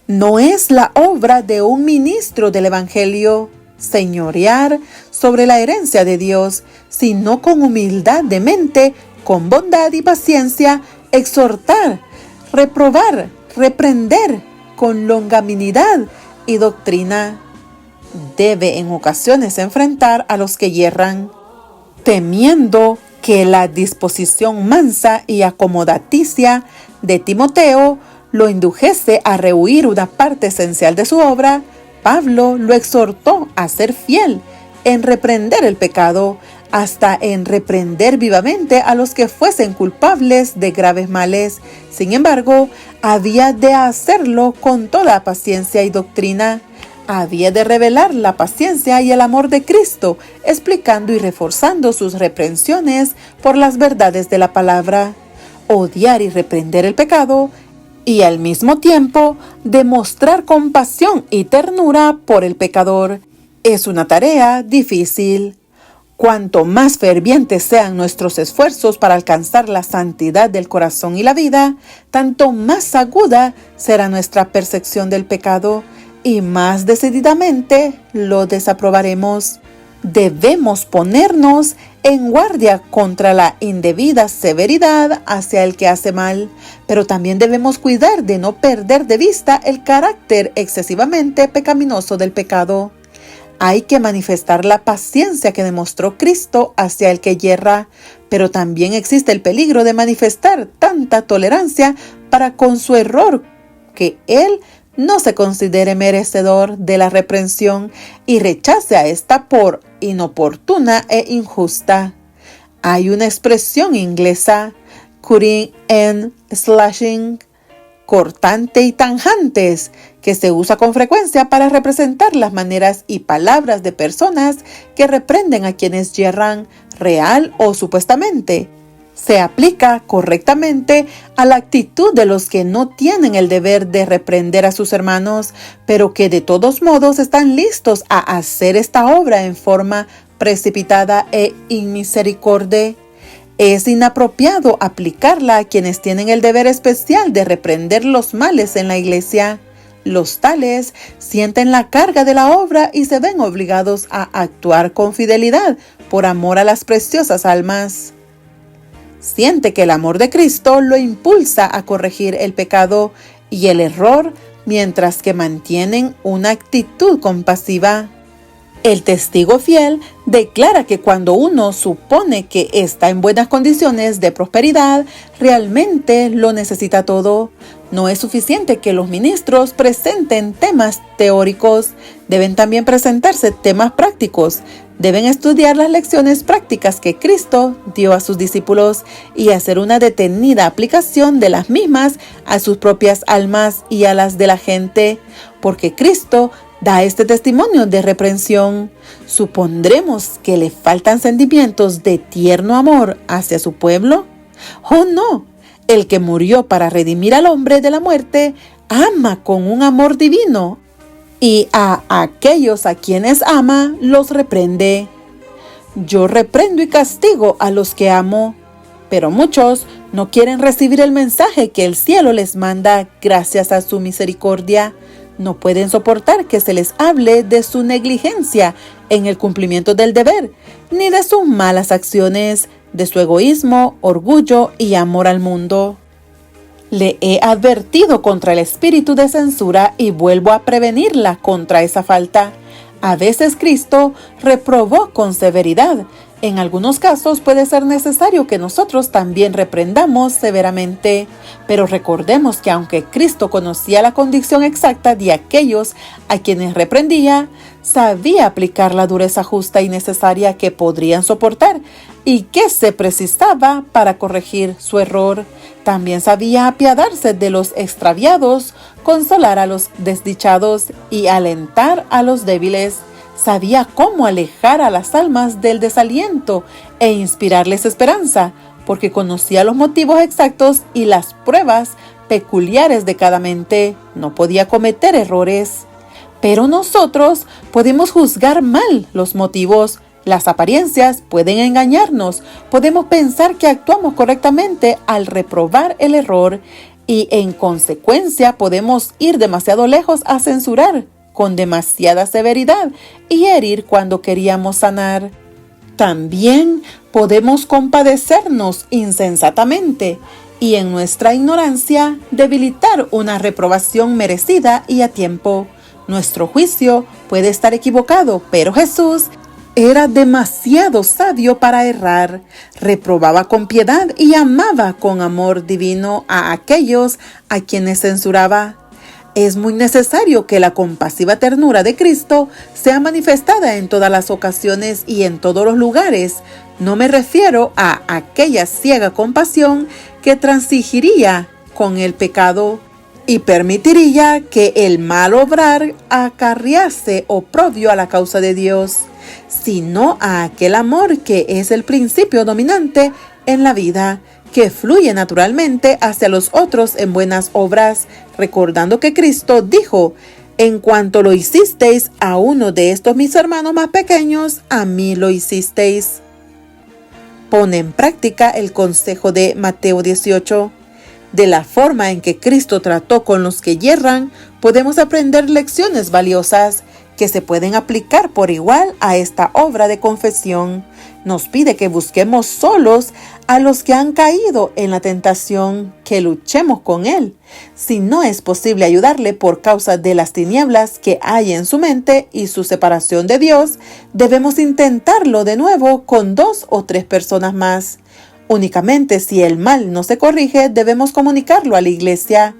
Speaker 1: No es la obra de un ministro del Evangelio señorear sobre la herencia de Dios, sino con humildad de mente, con bondad y paciencia, exhortar, reprobar, reprender con longanimidad y doctrina. Debe en ocasiones enfrentar a los que yerran, temiendo que la disposición mansa y acomodaticia de Timoteo lo indujese a rehuir una parte esencial de su obra. Pablo lo exhortó a ser fiel en reprender el pecado, hasta en reprender vivamente a los que fuesen culpables de graves males. Sin embargo, había de hacerlo con toda paciencia y doctrina. Había de revelar la paciencia y el amor de Cristo, explicando y reforzando sus reprensiones por las verdades de la palabra. Odiar y reprender el pecado, y al mismo tiempo demostrar compasión y ternura por el pecador, es una tarea difícil. Cuanto más fervientes sean nuestros esfuerzos para alcanzar la santidad del corazón y la vida, tanto más aguda será nuestra percepción del pecado y más decididamente lo desaprobaremos. Debemos ponernos en guardia contra la indebida severidad hacia el que hace mal, pero también debemos cuidar de no perder de vista el carácter excesivamente pecaminoso del pecado. Hay que manifestar la paciencia que demostró Cristo hacia el que yerra, pero también existe el peligro de manifestar tanta tolerancia para con su error que Él no se considere merecedor de la reprensión y rechace a esta por inoportuna e injusta. Hay una expresión inglesa, cutting and slashing, cortante y tanjantes, que se usa con frecuencia para representar las maneras y palabras de personas que reprenden a quienes yerran, real o supuestamente. Se aplica correctamente a la actitud de los que no tienen el deber de reprender a sus hermanos, pero que de todos modos están listos a hacer esta obra en forma precipitada e inmisericordia. Es inapropiado aplicarla a quienes tienen el deber especial de reprender los males en la iglesia. Los tales sienten la carga de la obra y se ven obligados a actuar con fidelidad por amor a las preciosas almas. Siente que el amor de Cristo lo impulsa a corregir el pecado y el error mientras que mantienen una actitud compasiva. El testigo fiel declara que cuando uno supone que está en buenas condiciones de prosperidad, realmente lo necesita todo. No es suficiente que los ministros presenten temas teóricos, deben también presentarse temas prácticos. Deben estudiar las lecciones prácticas que Cristo dio a sus discípulos y hacer una detenida aplicación de las mismas a sus propias almas y a las de la gente, porque Cristo da este testimonio de reprensión. ¿Supondremos que le faltan sentimientos de tierno amor hacia su pueblo? ¡Oh, no! El que murió para redimir al hombre de la muerte ama con un amor divino, y a aquellos a quienes ama los reprende. Yo reprendo y castigo a los que amo, pero muchos no quieren recibir el mensaje que el cielo les manda gracias a su misericordia. No pueden soportar que se les hable de su negligencia en el cumplimiento del deber, ni de sus malas acciones, de su egoísmo, orgullo y amor al mundo. Le he advertido contra el espíritu de censura y vuelvo a prevenirla contra esa falta. A veces Cristo reprobó con severidad. En algunos casos puede ser necesario que nosotros también reprendamos severamente, pero recordemos que aunque Cristo conocía la condición exacta de aquellos a quienes reprendía, sabía aplicar la dureza justa y necesaria que podrían soportar y que se precisaba para corregir su error. También sabía apiadarse de los extraviados, consolar a los desdichados y alentar a los débiles. Sabía cómo alejar a las almas del desaliento e inspirarles esperanza, porque conocía los motivos exactos y las pruebas peculiares de cada mente. No podía cometer errores. Pero nosotros podemos juzgar mal los motivos. Las apariencias pueden engañarnos. Podemos pensar que actuamos correctamente al reprobar el error y en consecuencia podemos ir demasiado lejos a censurar con demasiada severidad y herir cuando queríamos sanar. También podemos compadecernos insensatamente y en nuestra ignorancia debilitar una reprobación merecida y a tiempo. Nuestro juicio puede estar equivocado, pero Jesús era demasiado sabio para errar. Reprobaba con piedad y amaba con amor divino a aquellos a quienes censuraba. Es muy necesario que la compasiva ternura de Cristo sea manifestada en todas las ocasiones y en todos los lugares. No me refiero a aquella ciega compasión que transigiría con el pecado y permitiría que el mal obrar acarrease oprobio a la causa de Dios, sino a aquel amor que es el principio dominante en la vida, que fluye naturalmente hacia los otros en buenas obras, recordando que Cristo dijo: en cuanto lo hicisteis a uno de estos mis hermanos más pequeños, a mí lo hicisteis. Pone en práctica el consejo de Mateo 18. De la forma en que Cristo trató con los que yerran, podemos aprender lecciones valiosas. que se pueden aplicar por igual a esta obra de confesión. Nos pide que busquemos solos a los que han caído en la tentación, que luchemos con él. Si no es posible ayudarle por causa de las tinieblas que hay en su mente y su separación de Dios, debemos intentarlo de nuevo con 2 o 3 personas más. Únicamente si el mal no se corrige, debemos comunicarlo a la iglesia.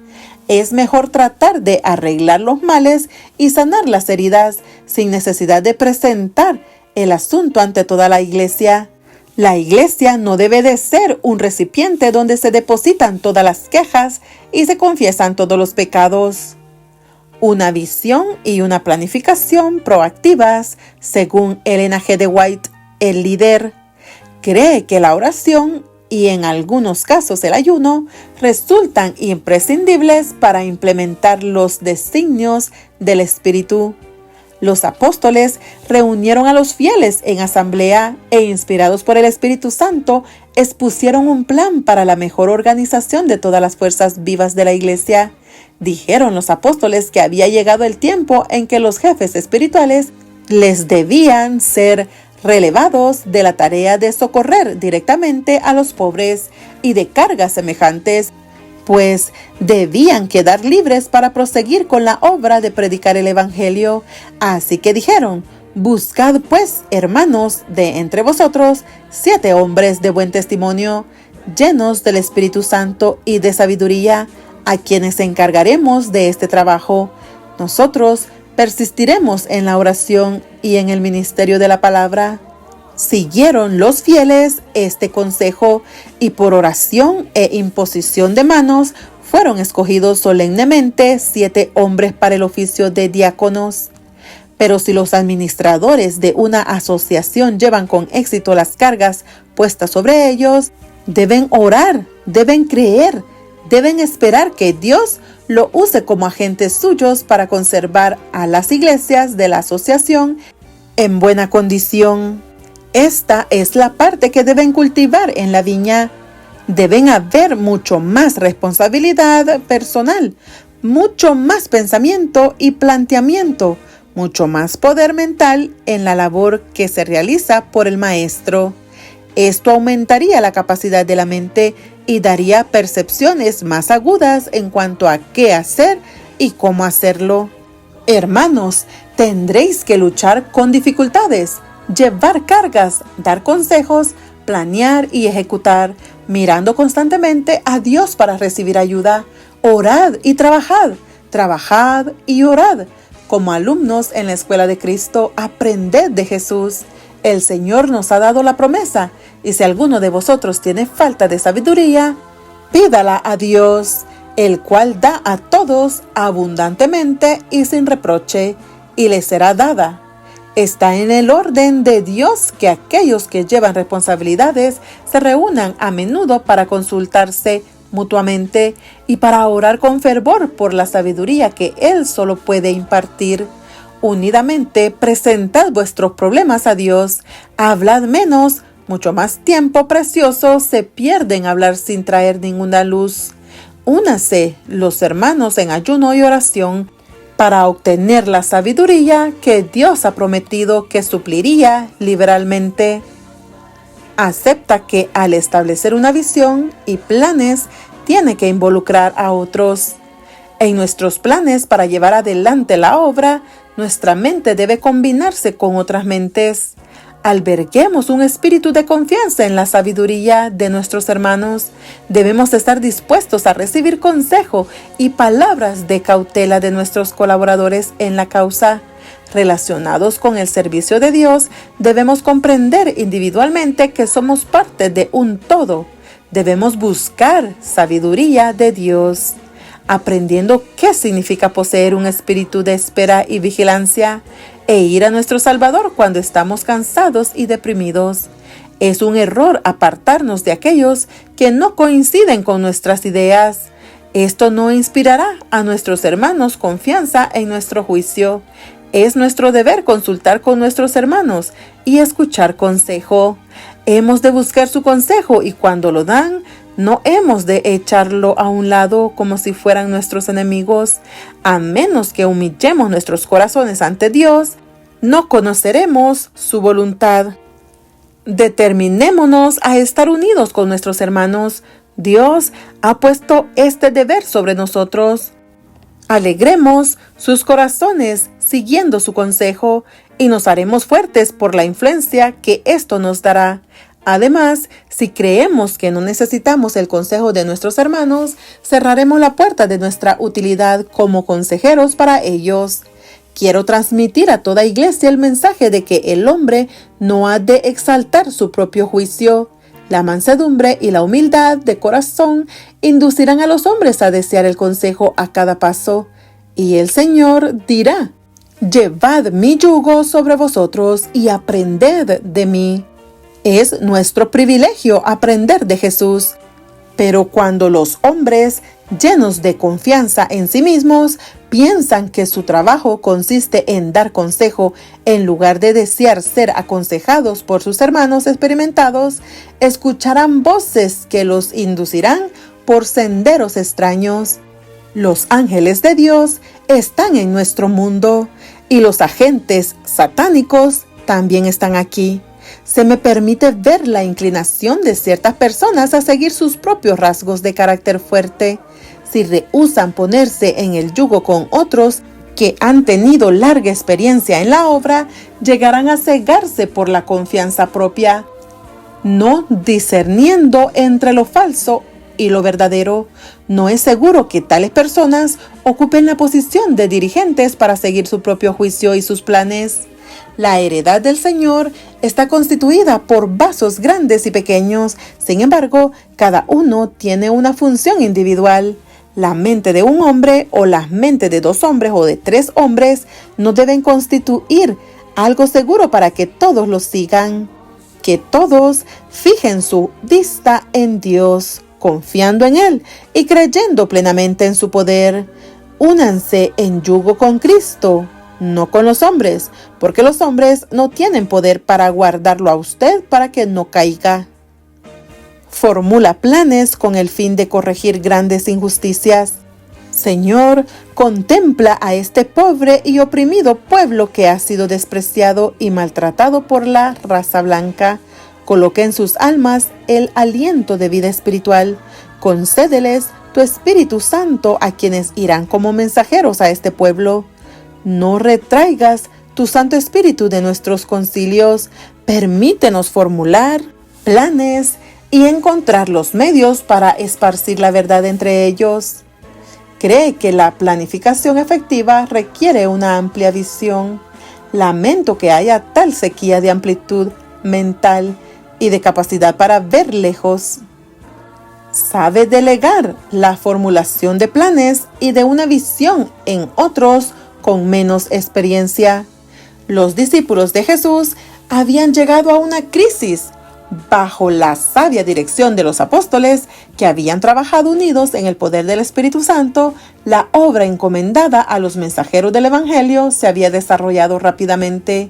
Speaker 1: Es mejor tratar de arreglar los males y sanar las heridas sin necesidad de presentar el asunto ante toda la iglesia. La iglesia no debe de ser un recipiente donde se depositan todas las quejas y se confiesan todos los pecados. Una visión y una planificación proactivas, según Ellen G. White, el líder, cree que la oración y en algunos casos el ayuno resultan imprescindibles para implementar los designios del Espíritu. Los apóstoles reunieron a los fieles en asamblea e, inspirados por el Espíritu Santo, expusieron un plan para la mejor organización de todas las fuerzas vivas de la iglesia. Dijeron los apóstoles que había llegado el tiempo en que los jefes espirituales les debían ser relevados de la tarea de socorrer directamente a los pobres y de cargas semejantes, pues debían quedar libres para proseguir con la obra de predicar el Evangelio. Así que dijeron: buscad pues, hermanos, de entre vosotros 7 hombres de buen testimonio, llenos del Espíritu Santo y de sabiduría, a quienes encargaremos de este trabajo. Nosotros persistiremos en la oración y en el ministerio de la palabra. Siguieron los fieles este consejo y por oración e imposición de manos fueron escogidos solemnemente 7 hombres para el oficio de diáconos. Pero si los administradores de una asociación llevan con éxito las cargas puestas sobre ellos, deben orar, deben creer, deben esperar que Dios lo use como agentes suyos para conservar a las iglesias de la asociación en buena condición. Esta es la parte que deben cultivar en la viña. Deben haber mucho más responsabilidad personal, mucho más pensamiento y planteamiento, mucho más poder mental en la labor que se realiza por el maestro. Esto aumentaría la capacidad de la mente y daría percepciones más agudas en cuanto a qué hacer y cómo hacerlo. Hermanos, tendréis que luchar con dificultades, llevar cargas, dar consejos, planear y ejecutar, mirando constantemente a Dios para recibir ayuda. Orad y trabajad, trabajad y orad. Como alumnos en la escuela de Cristo, aprended de Jesús. El Señor nos ha dado la promesa, y si alguno de vosotros tiene falta de sabiduría, pídala a Dios, el cual da a todos abundantemente y sin reproche, y le será dada. Está en el orden de Dios que aquellos que llevan responsabilidades se reúnan a menudo para consultarse mutuamente y para orar con fervor por la sabiduría que Él solo puede impartir. Unidamente presentad vuestros problemas a Dios, hablad menos, mucho más tiempo precioso se pierde en hablar sin traer ninguna luz. Únase los hermanos en ayuno y oración para obtener la sabiduría que Dios ha prometido que supliría liberalmente. Acepta que al establecer una visión y planes, tiene que involucrar a otros. En nuestros planes para llevar adelante la obra, nuestra mente debe combinarse con otras mentes. Alberguemos un espíritu de confianza en la sabiduría de nuestros hermanos. Debemos estar dispuestos a recibir consejo y palabras de cautela de nuestros colaboradores en la causa. Relacionados con el servicio de Dios, debemos comprender individualmente que somos parte de un todo. Debemos buscar sabiduría de Dios, aprendiendo qué significa poseer un espíritu de espera y vigilancia, e ir a nuestro Salvador cuando estamos cansados y deprimidos. Es un error apartarnos de aquellos que no coinciden con nuestras ideas. Esto no inspirará a nuestros hermanos confianza en nuestro juicio. Es nuestro deber consultar con nuestros hermanos y escuchar consejo. Hemos de buscar su consejo y cuando lo dan, No hemos de echarlo a un lado como si fueran nuestros enemigos, a menos que humillemos nuestros corazones ante Dios. No conoceremos su voluntad. Determinémonos a estar unidos con nuestros hermanos. Dios ha puesto este deber sobre nosotros. Alegremos sus corazones siguiendo su consejo y nos haremos fuertes por la influencia que esto nos dará. Además, si creemos que no necesitamos el consejo de nuestros hermanos, cerraremos la puerta de nuestra utilidad como consejeros para ellos. Quiero transmitir a toda iglesia el mensaje de que el hombre no ha de exaltar su propio juicio. La mansedumbre y la humildad de corazón inducirán a los hombres a desear el consejo a cada paso. Y el Señor dirá: «Llevad mi yugo sobre vosotros y aprended de mí». Es nuestro privilegio aprender de Jesús. Pero cuando los hombres, llenos de confianza en sí mismos, piensan que su trabajo consiste en dar consejo en lugar de desear ser aconsejados por sus hermanos experimentados, escucharán voces que los inducirán por senderos extraños. Los ángeles de Dios están en nuestro mundo y los agentes satánicos también están aquí. Se me permite ver la inclinación de ciertas personas a seguir sus propios rasgos de carácter fuerte. Si rehúsan ponerse en el yugo con otros que han tenido larga experiencia en la obra, llegarán a cegarse por la confianza propia, no discerniendo entre lo falso y lo verdadero. No es seguro que tales personas ocupen la posición de dirigentes para seguir su propio juicio y sus planes. La heredad del Señor está constituida por vasos grandes y pequeños. Sin embargo, cada uno tiene una función individual. La mente de un hombre o la mente de 2 hombres o de 3 hombres no deben constituir algo seguro para que todos los sigan. Que todos fijen su vista en Dios, confiando en Él y creyendo plenamente en su poder. Únanse en yugo con Cristo, no con los hombres, porque los hombres no tienen poder para guardarlo a usted para que no caiga. Formula planes con el fin de corregir grandes injusticias. Señor, contempla a este pobre y oprimido pueblo que ha sido despreciado y maltratado por la raza blanca. Coloca en sus almas el aliento de vida espiritual. Concédeles tu Espíritu Santo a quienes irán como mensajeros a este pueblo. No retraigas tu Santo Espíritu de nuestros concilios. Permítenos formular planes y encontrar los medios para esparcir la verdad entre ellos. Cree que la planificación efectiva requiere una amplia visión. Lamento que haya tal sequía de amplitud mental y de capacidad para ver lejos. Sabe delegar la formulación de planes y de una visión en otros con menos experiencia. Los discípulos de Jesús habían llegado a una crisis bajo la sabia dirección de los apóstoles que habían trabajado unidos en el poder del Espíritu Santo. La obra encomendada a los mensajeros del Evangelio se había desarrollado rápidamente.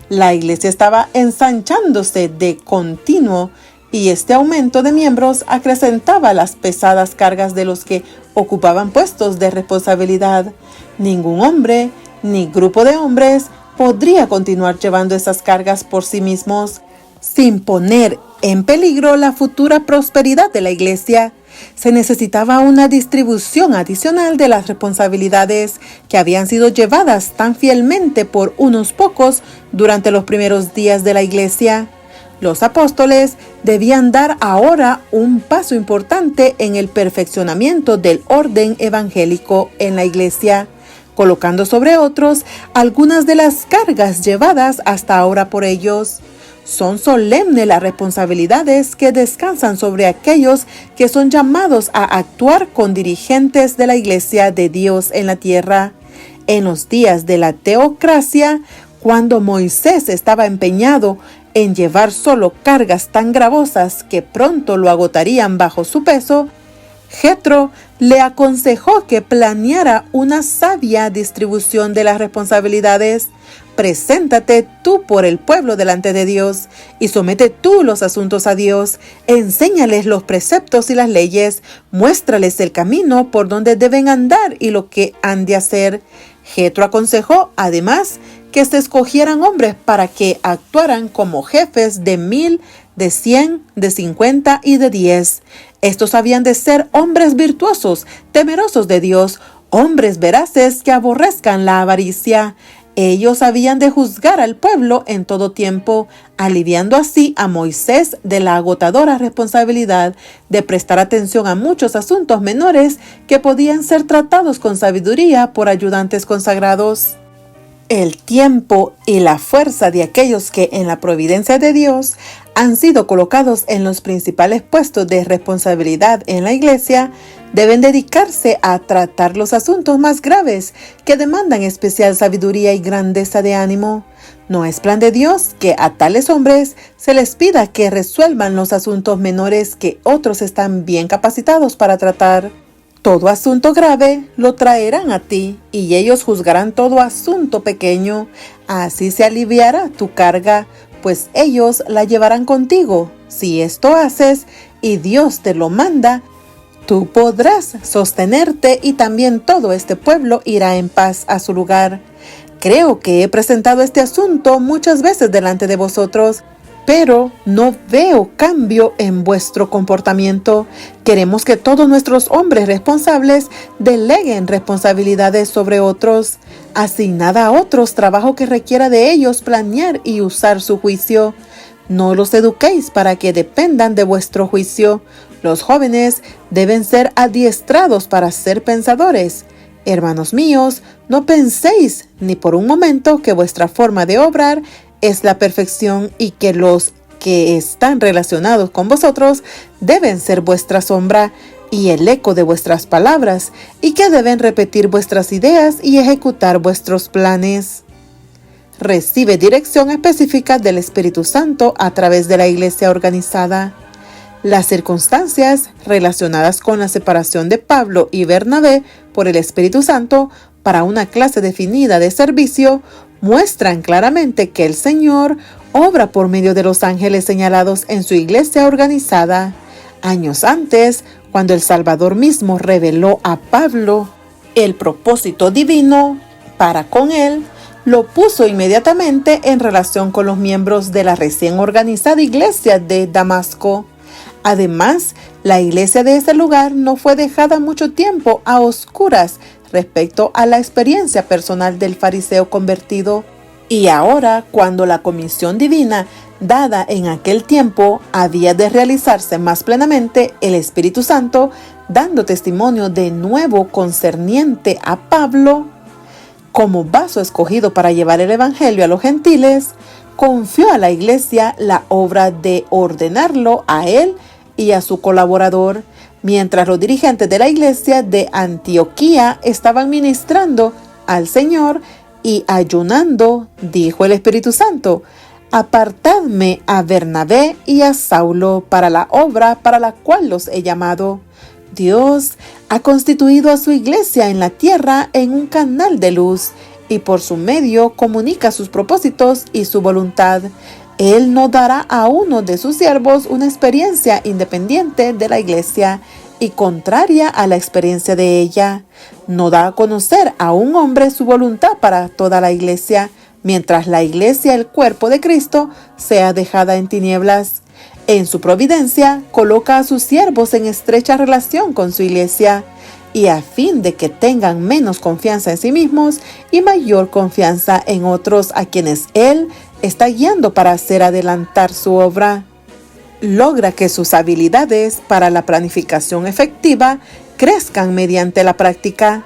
Speaker 1: La iglesia estaba ensanchándose de continuo y este aumento de miembros acrecentaba las pesadas cargas de los que ocupaban puestos de responsabilidad. Ningún hombre ni grupo de hombres podría continuar llevando esas cargas por sí mismos sin poner en peligro la futura prosperidad de la iglesia. Se necesitaba una distribución adicional de las responsabilidades que habían sido llevadas tan fielmente por unos pocos durante los primeros días de la iglesia. Los apóstoles debían dar ahora un paso importante en el perfeccionamiento del orden evangélico en la iglesia, colocando sobre otros algunas de las cargas llevadas hasta ahora por ellos. Son solemnes las responsabilidades que descansan sobre aquellos que son llamados a actuar con dirigentes de la iglesia de Dios en la tierra. En los días de la teocracia, cuando Moisés estaba empeñado en llevar solo cargas tan gravosas que pronto lo agotarían bajo su peso, Jetro le aconsejó que planeara una sabia distribución de las responsabilidades. Preséntate tú por el pueblo delante de Dios y somete tú los asuntos a Dios. Enséñales los preceptos y las leyes. Muéstrales el camino por donde deben andar y lo que han de hacer. Jetro aconsejó, además, que se escogieran hombres para que actuaran como jefes de 1000, de 100, de 50 y de 10. Estos habían de ser hombres virtuosos, temerosos de Dios, hombres veraces que aborrezcan la avaricia. Ellos habían de juzgar al pueblo en todo tiempo, aliviando así a Moisés de la agotadora responsabilidad de prestar atención a muchos asuntos menores que podían ser tratados con sabiduría por ayudantes consagrados. El tiempo y la fuerza de aquellos que en la providencia de Dios han sido colocados en los principales puestos de responsabilidad en la iglesia deben dedicarse a tratar los asuntos más graves que demandan especial sabiduría y grandeza de ánimo. No es plan de Dios que a tales hombres se les pida que resuelvan los asuntos menores que otros están bien capacitados para tratar. Todo asunto grave lo traerán a ti y ellos juzgarán todo asunto pequeño. Así se aliviará tu carga, pues ellos la llevarán contigo. Si esto haces y Dios te lo manda, tú podrás sostenerte y también todo este pueblo irá en paz a su lugar. Creo que he presentado este asunto muchas veces delante de vosotros, pero no veo cambio en vuestro comportamiento. Queremos que todos nuestros hombres responsables deleguen responsabilidades sobre otros. Asignad a otros trabajo que requiera de ellos planear y usar su juicio. No los eduquéis para que dependan de vuestro juicio. Los jóvenes deben ser adiestrados para ser pensadores. Hermanos míos, no penséis ni por un momento que vuestra forma de obrar es la perfección y que los que están relacionados con vosotros deben ser vuestra sombra y el eco de vuestras palabras, y que deben repetir vuestras ideas y ejecutar vuestros planes. Recibe dirección específica del Espíritu Santo a través de la iglesia organizada. Las circunstancias relacionadas con la separación de Pablo y Bernabé por el Espíritu Santo para una clase definida de servicio muestran claramente que el Señor obra por medio de los ángeles señalados en su iglesia organizada. Años antes, cuando el Salvador mismo reveló a Pablo el propósito divino para con él, lo puso inmediatamente en relación con los miembros de la recién organizada iglesia de Damasco. Además, la iglesia de ese lugar no fue dejada mucho tiempo a oscuras respecto a la experiencia personal del fariseo convertido. Y ahora, cuando la comisión divina dada en aquel tiempo había de realizarse más plenamente, el Espíritu Santo, dando testimonio de nuevo concerniente a Pablo, como vaso escogido para llevar el evangelio a los gentiles, confió a la iglesia la obra de ordenarlo a él y a su colaborador, mientras los dirigentes de la iglesia de Antioquía estaban ministrando al Señor y ayunando. Dijo el Espíritu Santo: apartadme a Bernabé y a Saulo para la obra para la cual los he llamado. Dios ha constituido a su iglesia en la tierra en un canal de luz, y por su medio comunica sus propósitos y su voluntad. Él no dará a uno de sus siervos una experiencia independiente de la iglesia y contraria a la experiencia de ella. No da a conocer a un hombre su voluntad para toda la iglesia, mientras la iglesia, el cuerpo de Cristo, sea dejada en tinieblas. En su providencia, coloca a sus siervos en estrecha relación con su iglesia, y a fin de que tengan menos confianza en sí mismos y mayor confianza en otros a quienes Él está guiando para hacer adelantar su obra. Logra que sus habilidades para la planificación efectiva crezcan mediante la práctica.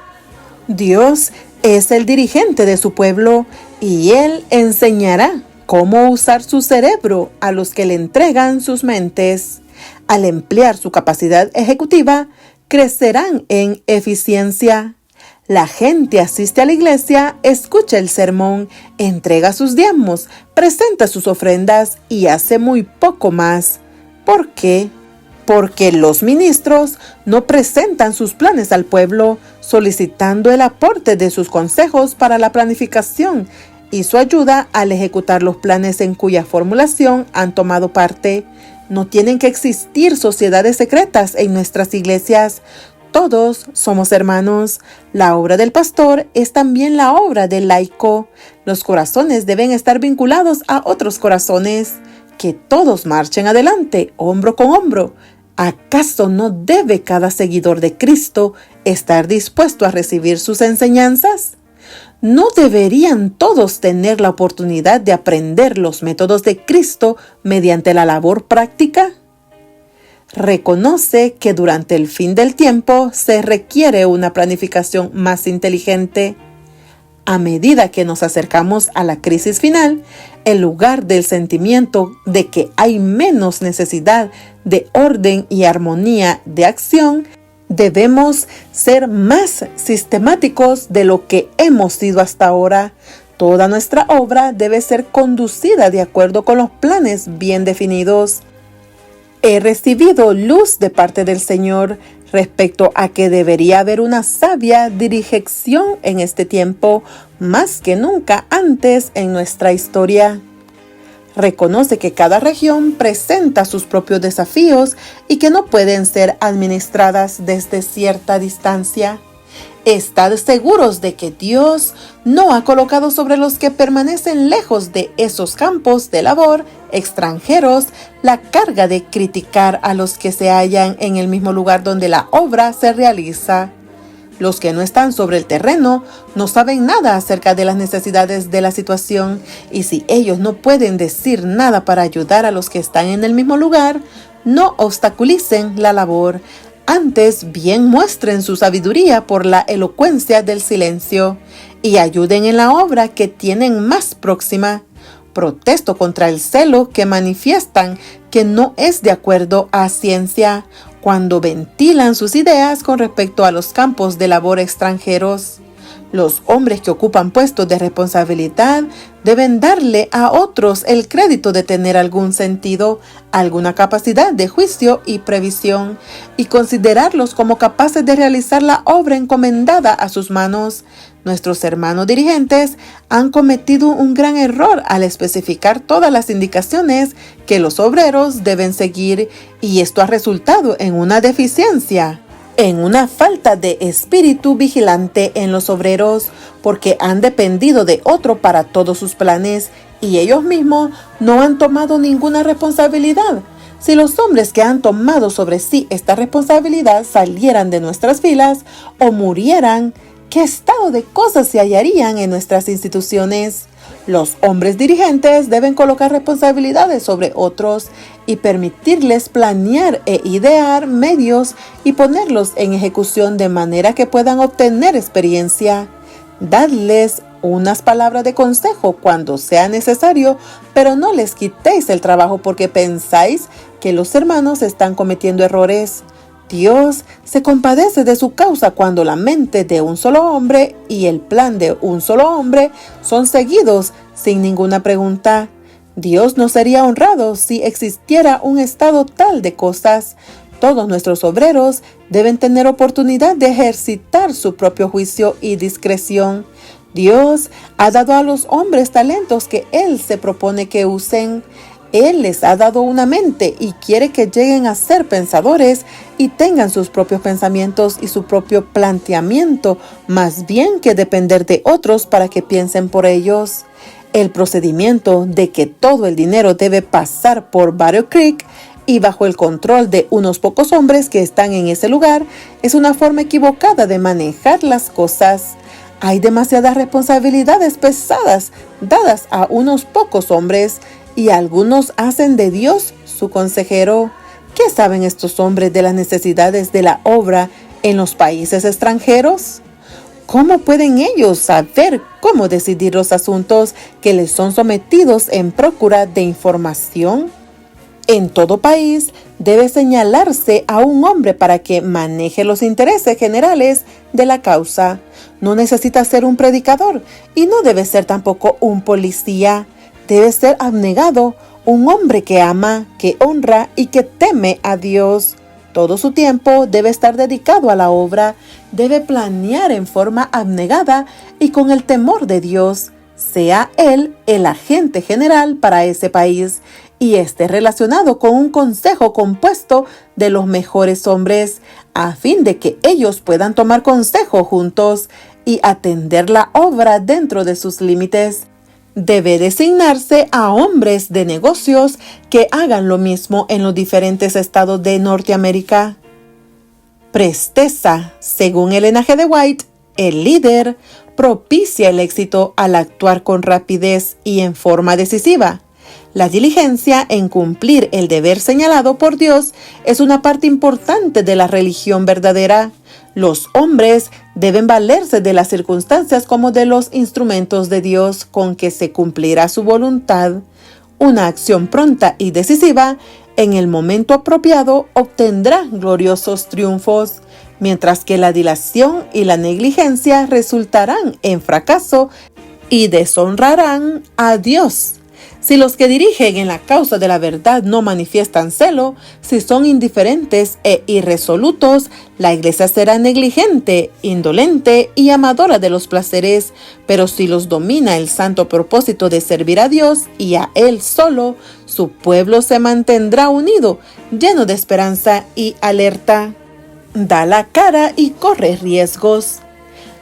Speaker 1: Dios es el dirigente de su pueblo y Él enseñará cómo usar su cerebro a los que le entregan sus mentes. Al emplear su capacidad ejecutiva, crecerán en eficiencia. La gente asiste a la iglesia, escucha el sermón, entrega sus diezmos, presenta sus ofrendas y hace muy poco más. ¿Por qué? Porque los ministros no presentan sus planes al pueblo, solicitando el aporte de sus consejos para la planificación. y su ayuda al ejecutar los planes en cuya formulación han tomado parte. No tienen que existir sociedades secretas en nuestras iglesias. Todos somos hermanos. La obra del pastor es también la obra del laico. Los corazones deben estar vinculados a otros corazones. Que todos marchen adelante, hombro con hombro. ¿Acaso no debe cada seguidor de Cristo estar dispuesto a recibir sus enseñanzas? ¿No deberían todos tener la oportunidad de aprender los métodos de Cristo mediante la labor práctica? Reconoce que durante el fin del tiempo se requiere una planificación más inteligente. A medida que nos acercamos a la crisis final, en lugar del sentimiento de que hay menos necesidad de orden y armonía de acción, debemos ser más sistemáticos de lo que hemos sido hasta ahora. Toda nuestra obra debe ser conducida de acuerdo con los planes bien definidos. He recibido luz de parte del Señor respecto a que debería haber una sabia dirección en este tiempo, más que nunca antes en nuestra historia. Reconoce que cada región presenta sus propios desafíos y que no pueden ser administradas desde cierta distancia. Estad seguros de que Dios no ha colocado sobre los que permanecen lejos de esos campos de labor extranjeros la carga de criticar a los que se hallan en el mismo lugar donde la obra se realiza. Los que no están sobre el terreno no saben nada acerca de las necesidades de la situación, y si ellos no pueden decir nada para ayudar a los que están en el mismo lugar, no obstaculicen la labor. Antes bien muestren su sabiduría por la elocuencia del silencio y ayuden en la obra que tienen más próxima. Protesto contra el celo que manifiestan que no es de acuerdo a ciencia cuando ventilan sus ideas con respecto a los campos de labor extranjeros. Los hombres que ocupan puestos de responsabilidad deben darle a otros el crédito de tener algún sentido, alguna capacidad de juicio y previsión, y considerarlos como capaces de realizar la obra encomendada a sus manos. Nuestros hermanos dirigentes han cometido un gran error al especificar todas las indicaciones que los obreros deben seguir, y esto ha resultado en una deficiencia, en una falta de espíritu vigilante en los obreros, porque han dependido de otro para todos sus planes y ellos mismos no han tomado ninguna responsabilidad. Si los hombres que han tomado sobre sí esta responsabilidad salieran de nuestras filas o murieran, ¿qué estado de cosas se hallarían en nuestras instituciones? Los hombres dirigentes deben colocar responsabilidades sobre otros y permitirles planear e idear medios y ponerlos en ejecución de manera que puedan obtener experiencia. Dadles unas palabras de consejo cuando sea necesario, pero no les quitéis el trabajo porque pensáis que los hermanos están cometiendo errores. Dios se compadece de su causa cuando la mente de un solo hombre y el plan de un solo hombre son seguidos sin ninguna pregunta. Dios no sería honrado si existiera un estado tal de cosas. Todos nuestros obreros deben tener oportunidad de ejercitar su propio juicio y discreción. Dios ha dado a los hombres talentos que Él se propone que usen. Él les ha dado una mente y quiere que lleguen a ser pensadores y tengan sus propios pensamientos y su propio planteamiento, más bien que depender de otros para que piensen por ellos. El procedimiento de que todo el dinero debe pasar por Battle Creek y bajo el control de unos pocos hombres que están en ese lugar es una forma equivocada de manejar las cosas. Hay demasiadas responsabilidades pesadas dadas a unos pocos hombres y algunos hacen de Dios su consejero. ¿Qué saben estos hombres de las necesidades de la obra en los países extranjeros? ¿Cómo pueden ellos saber cómo decidir los asuntos que les son sometidos en procura de información? En todo país debe señalarse a un hombre para que maneje los intereses generales de la causa. No necesita ser un predicador y no debe ser tampoco un policía. Debe ser abnegado, un hombre que ama, que honra y que teme a Dios. Todo su tiempo debe estar dedicado a la obra, debe planear en forma abnegada y con el temor de Dios. sea él el agente general para ese país y esté relacionado con un consejo compuesto de los mejores hombres, a fin de que ellos puedan tomar consejo juntos y atender la obra dentro de sus límites. Debe designarse a hombres de negocios que hagan lo mismo en los diferentes estados de Norteamérica. Presteza. Según Ellen G. White, el líder propicia el éxito al actuar con rapidez y en forma decisiva. La diligencia en cumplir el deber señalado por Dios es una parte importante de la religión verdadera. Los hombres deben valerse de las circunstancias como de los instrumentos de Dios con que se cumplirá su voluntad. Una acción pronta y decisiva en el momento apropiado obtendrá gloriosos triunfos, mientras que la dilación y la negligencia resultarán en fracaso y deshonrarán a Dios. Si los que dirigen en la causa de la verdad no manifiestan celo, si son indiferentes e irresolutos, la iglesia será negligente, indolente y amadora de los placeres, pero si los domina el santo propósito de servir a Dios y a Él solo, su pueblo se mantendrá unido, lleno de esperanza y alerta. Da la cara y corre riesgos.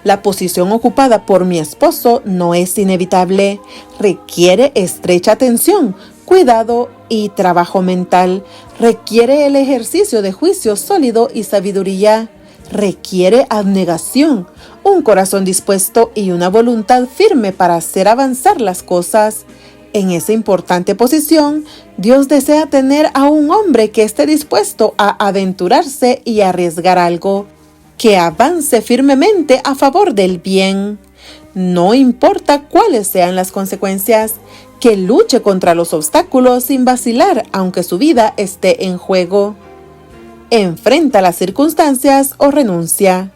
Speaker 1: La posición ocupada por mi esposo no es inevitable. Requiere estrecha atención, cuidado y trabajo mental. Requiere el ejercicio de juicio sólido y sabiduría. Requiere abnegación, un corazón dispuesto y una voluntad firme para hacer avanzar las cosas. En esa importante posición, Dios desea tener a un hombre que esté dispuesto a aventurarse y arriesgar algo, que avance firmemente a favor del bien, no importa cuáles sean las consecuencias, que luche contra los obstáculos sin vacilar aunque su vida esté en juego. Enfrenta las circunstancias o renuncia.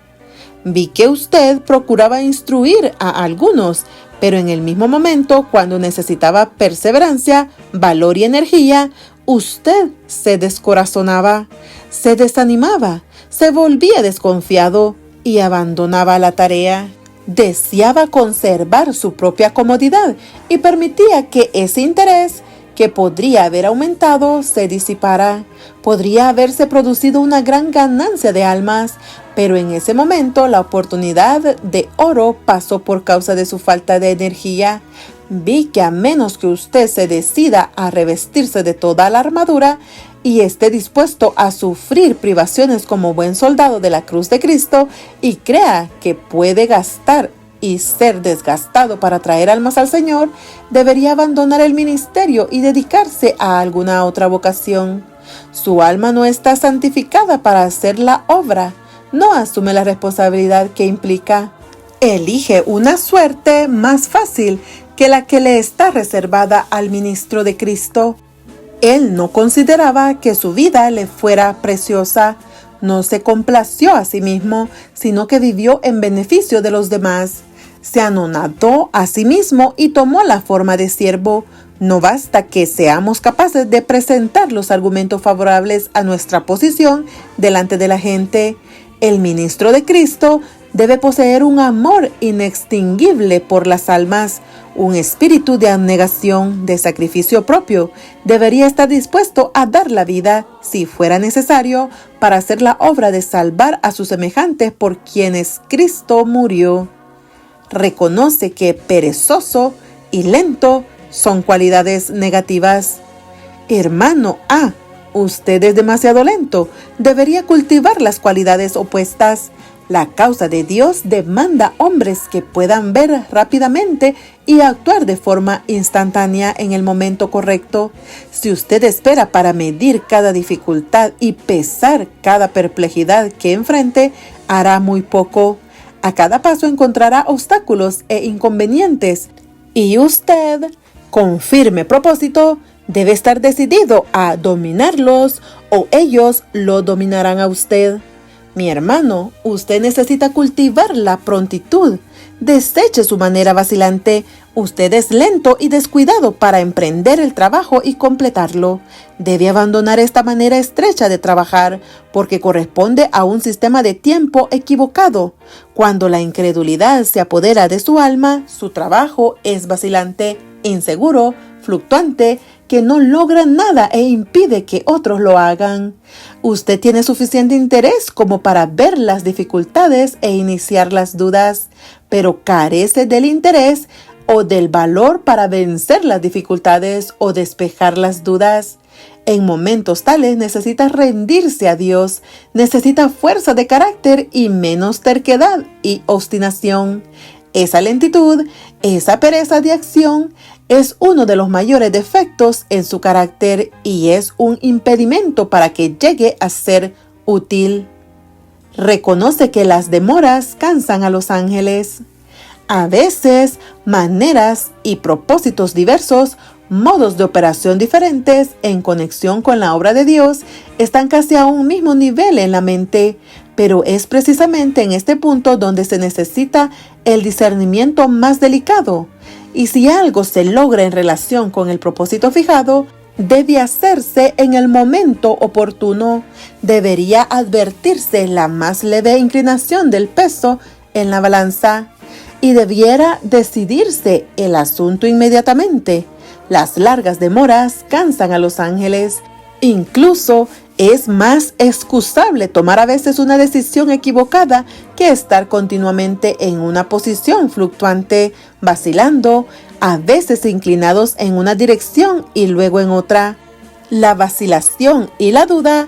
Speaker 1: Vi que usted procuraba instruir a algunos, pero en el mismo momento, cuando necesitaba perseverancia, valor y energía, usted se descorazonaba, se desanimaba, se volvía desconfiado y abandonaba la tarea. Deseaba conservar su propia comodidad y permitía que ese interés, que podría haber aumentado, se disipara. Podría haberse producido una gran ganancia de almas, pero en ese momento la oportunidad de oro pasó por causa de su falta de energía. Vi que a menos que usted se decida a revestirse de toda la armadura y esté dispuesto a sufrir privaciones como buen soldado de la cruz de Cristo y crea que puede gastar y ser desgastado para traer almas al Señor, debería abandonar el ministerio y dedicarse a alguna otra vocación. Su alma no está santificada para hacer la obra, no asume la responsabilidad que implica. Elige una suerte más fácil que la que le está reservada al ministro de Cristo. Él no consideraba que su vida le fuera preciosa, no se complació a sí mismo, sino que vivió en beneficio de los demás. Se anonadó a sí mismo y tomó la forma de siervo. No basta que seamos capaces de presentar los argumentos favorables a nuestra posición delante de la gente. El ministro de Cristo debe poseer un amor inextinguible por las almas, un espíritu de abnegación, de sacrificio propio. Debería estar dispuesto a dar la vida, si fuera necesario, para hacer la obra de salvar a sus semejantes por quienes Cristo murió. Reconoce que perezoso y lento son cualidades negativas. Hermano A, usted es demasiado lento. Debería cultivar las cualidades opuestas. La causa de Dios demanda hombres que puedan ver rápidamente y actuar de forma instantánea en el momento correcto. Si usted espera para medir cada dificultad y pesar cada perplejidad que enfrente, hará muy poco. A cada paso encontrará obstáculos e inconvenientes. Y usted, con firme propósito, debe estar decidido a dominarlos o ellos lo dominarán a usted. Mi hermano, usted necesita cultivar la prontitud. Deseche su manera vacilante, Usted es lento y descuidado para emprender el trabajo y completarlo. Debe abandonar esta manera estrecha de trabajar porque corresponde a un sistema de tiempo equivocado. Cuando la incredulidad se apodera de su alma, su trabajo es vacilante, inseguro, fluctuante, que no logra nada e impide que otros lo hagan. Usted tiene suficiente interés como para ver las dificultades e iniciar las dudas, pero carece del interés o del valor para vencer las dificultades o despejar las dudas. En momentos tales necesita rendirse a Dios, necesita fuerza de carácter y menos terquedad y obstinación. Esa lentitud, esa pereza de acción es uno de los mayores defectos en su carácter y es un impedimento para que llegue a ser útil. Reconoce que las demoras cansan a los ángeles. A veces, maneras y propósitos diversos, modos de operación diferentes en conexión con la obra de Dios están casi a un mismo nivel en la mente, pero es precisamente en este punto donde se necesita el discernimiento más delicado. Y si algo se logra en relación con el propósito fijado, debe hacerse en el momento oportuno. Debería advertirse la más leve inclinación del peso en la balanza y debiera decidirse el asunto inmediatamente. Las largas demoras cansan a los ángeles. Incluso es más excusable tomar a veces una decisión equivocada que estar continuamente en una posición fluctuante, vacilando, a veces inclinados en una dirección y luego en otra. La vacilación y la duda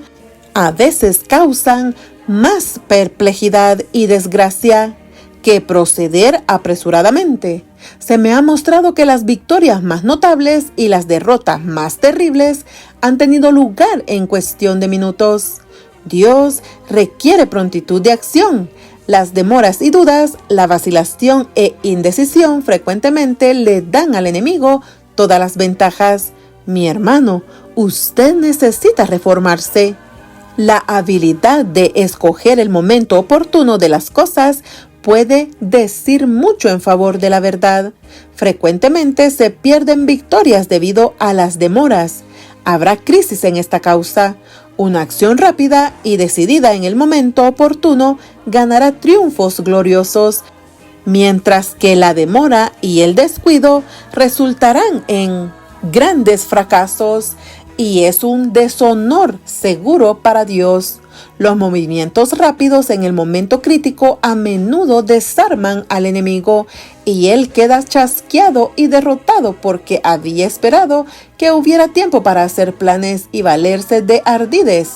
Speaker 1: a veces causan más perplejidad y desgracia que proceder apresuradamente. Se me ha mostrado que las victorias más notables y las derrotas más terribles han tenido lugar en cuestión de minutos. Dios requiere prontitud de acción. Las demoras y dudas, la vacilación e indecisión frecuentemente le dan al enemigo todas las ventajas. Mi hermano, usted necesita reformarse. La habilidad de escoger el momento oportuno de las cosas puede decir mucho en favor de la verdad. Frecuentemente se pierden victorias debido a las demoras. Habrá crisis en esta causa. Una acción rápida y decidida en el momento oportuno ganará triunfos gloriosos, mientras que la demora y el descuido resultarán en grandes fracasos y es un deshonor seguro para Dios. Los movimientos rápidos en el momento crítico a menudo desarman al enemigo y él queda chasqueado y derrotado porque había esperado que hubiera tiempo para hacer planes y valerse de ardides.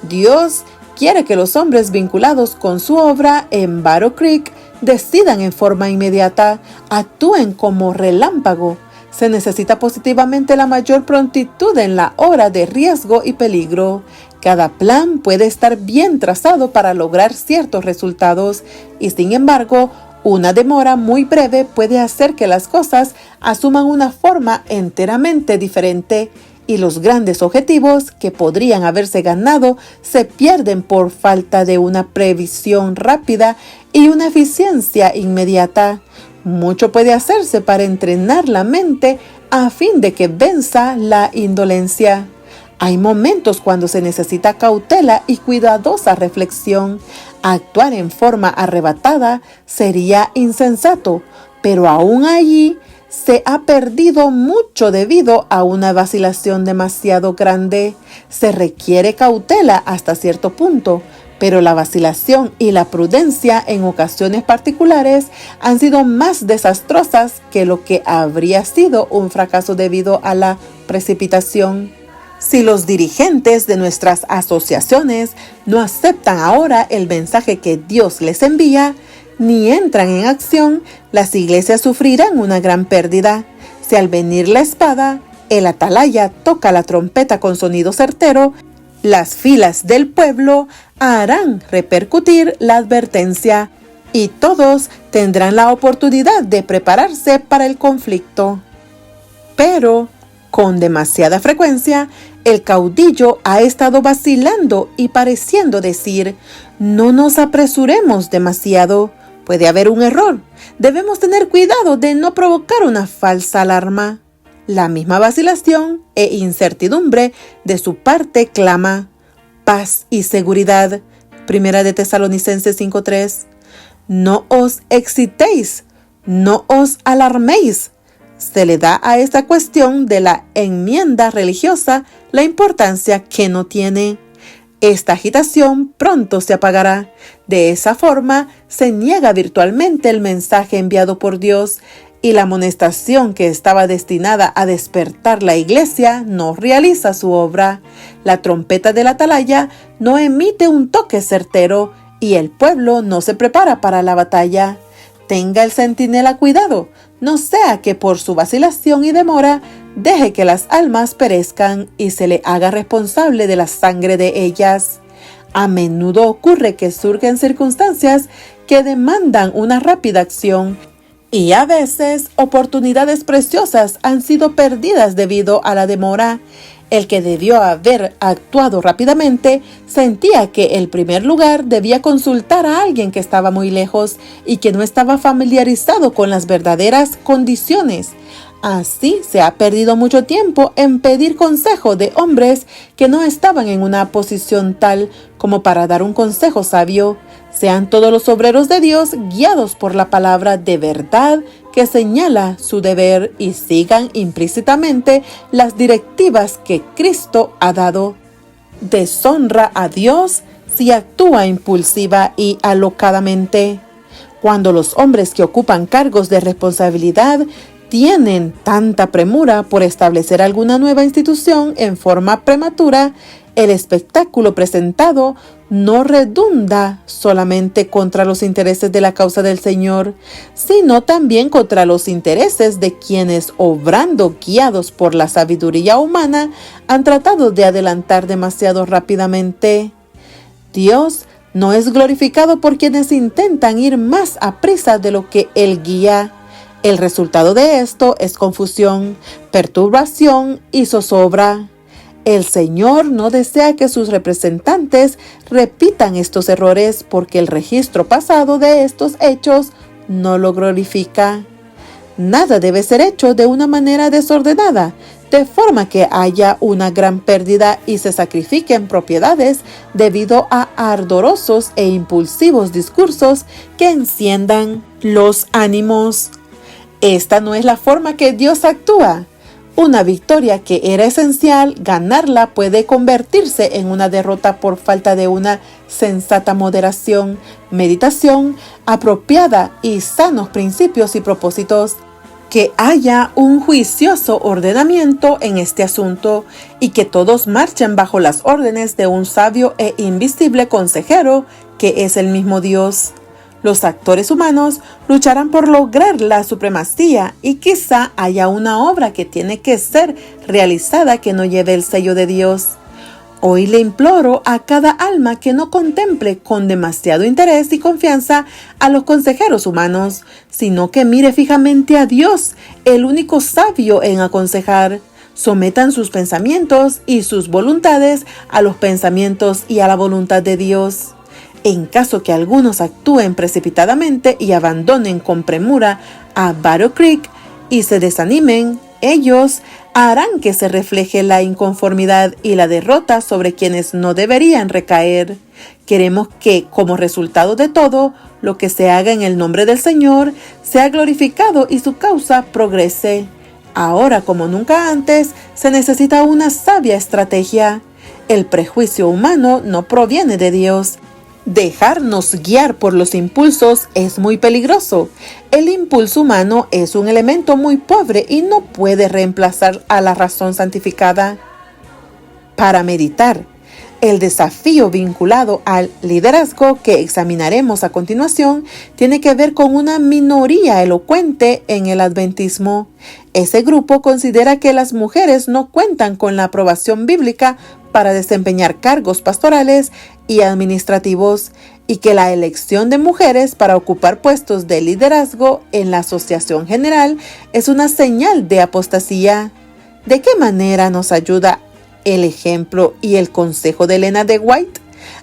Speaker 1: Dios quiere que los hombres vinculados con su obra en Battle Creek decidan en forma inmediata, actúen como relámpago. Se necesita positivamente la mayor prontitud en la hora de riesgo y peligro. Cada plan puede estar bien trazado para lograr ciertos resultados y, sin embargo, una demora muy breve puede hacer que las cosas asuman una forma enteramente diferente y los grandes objetivos que podrían haberse ganado se pierden por falta de una previsión rápida y una eficiencia inmediata. Mucho puede hacerse para entrenar la mente a fin de que venza la indolencia. Hay momentos cuando se necesita cautela y cuidadosa reflexión. Actuar en forma arrebatada sería insensato, pero aún allí se ha perdido mucho debido a una vacilación demasiado grande. Se requiere cautela hasta cierto punto, pero la vacilación y la prudencia en ocasiones particulares han sido más desastrosas que lo que habría sido un fracaso debido a la precipitación. Si los dirigentes de nuestras asociaciones no aceptan ahora el mensaje que Dios les envía, ni entran en acción, las iglesias sufrirán una gran pérdida. Si al venir la espada, el atalaya toca la trompeta con sonido certero, las filas del pueblo harán repercutir la advertencia y todos tendrán la oportunidad de prepararse para el conflicto. Pero, con demasiada frecuencia, el caudillo ha estado vacilando y pareciendo decir: no nos apresuremos demasiado, Puede haber un error. Debemos tener cuidado de no provocar una falsa alarma. La misma vacilación e incertidumbre de su parte clama paz y seguridad. Primera de Tesalonicenses 5:3. No os excitéis, no os alarméis. Se le da a esta cuestión de la enmienda religiosa la importancia que no tiene. Esta agitación pronto se apagará. De esa forma se niega virtualmente el mensaje enviado por Dios y la amonestación que estaba destinada a despertar la iglesia no realiza su obra. La trompeta de la atalaya no emite un toque certero y el pueblo no se prepara para la batalla. Tenga el centinela cuidado, no sea que por su vacilación y demora deje que las almas perezcan y se le haga responsable de la sangre de ellas. A menudo ocurre que surgen circunstancias que demandan una rápida acción y a veces oportunidades preciosas han sido perdidas debido a la demora. El que debió haber actuado rápidamente sentía que en primer lugar debía consultar a alguien que estaba muy lejos y que no estaba familiarizado con las verdaderas condiciones. Así se ha perdido mucho tiempo en pedir consejo de hombres que no estaban en una posición tal como para dar un consejo sabio. Sean todos los obreros de Dios guiados por la palabra de verdad que señala su deber y sigan implícitamente las directivas que Cristo ha dado. Deshonra a Dios si actúa impulsiva y alocadamente. Cuando los hombres que ocupan cargos de responsabilidad tienen tanta premura por establecer alguna nueva institución en forma prematura, el espectáculo presentado no redunda solamente contra los intereses de la causa del Señor, sino también contra los intereses de quienes, obrando guiados por la sabiduría humana, han tratado de adelantar demasiado rápidamente. Dios no es glorificado por quienes intentan ir más a prisa de lo que Él guía. El resultado de esto es confusión, perturbación y zozobra. El Señor no desea que sus representantes repitan estos errores porque el registro pasado de estos hechos no lo glorifica. Nada debe ser hecho de una manera desordenada, de forma que haya una gran pérdida y se sacrifiquen propiedades debido a ardorosos e impulsivos discursos que enciendan los ánimos. Esta no es la forma que Dios actúa. Una victoria que era esencial ganarla puede convertirse en una derrota por falta de una sensata moderación, meditación apropiada y sanos principios y propósitos. Que haya un juicioso ordenamiento en este asunto y que todos marchen bajo las órdenes de un sabio e invisible consejero que es el mismo Dios. Los actores humanos lucharán por lograr la supremacía y quizá haya una obra que tiene que ser realizada que no lleve el sello de Dios. Hoy le imploro a cada alma que no contemple con demasiado interés y confianza a los consejeros humanos, sino que mire fijamente a Dios, el único sabio en aconsejar. Sometan sus pensamientos y sus voluntades a los pensamientos y a la voluntad de Dios. En caso que algunos actúen precipitadamente y abandonen con premura a Battle Creek y se desanimen, ellos harán que se refleje la inconformidad y la derrota sobre quienes no deberían recaer. Queremos que, como resultado de todo, lo que se haga en el nombre del Señor sea glorificado y su causa progrese. Ahora, como nunca antes, se necesita una sabia estrategia. El prejuicio humano no proviene de Dios. Dejarnos guiar por los impulsos es muy peligroso. El impulso humano es un elemento muy pobre y no puede reemplazar a la razón santificada. Para meditar, el desafío vinculado al liderazgo que examinaremos a continuación tiene que ver con una minoría elocuente en el adventismo. Ese grupo considera que las mujeres no cuentan con la aprobación bíblica para desempeñar cargos pastorales y administrativos y que la elección de mujeres para ocupar puestos de liderazgo en la asociación general es una señal de apostasía. ¿De qué manera nos ayuda el ejemplo y el consejo de Elena de White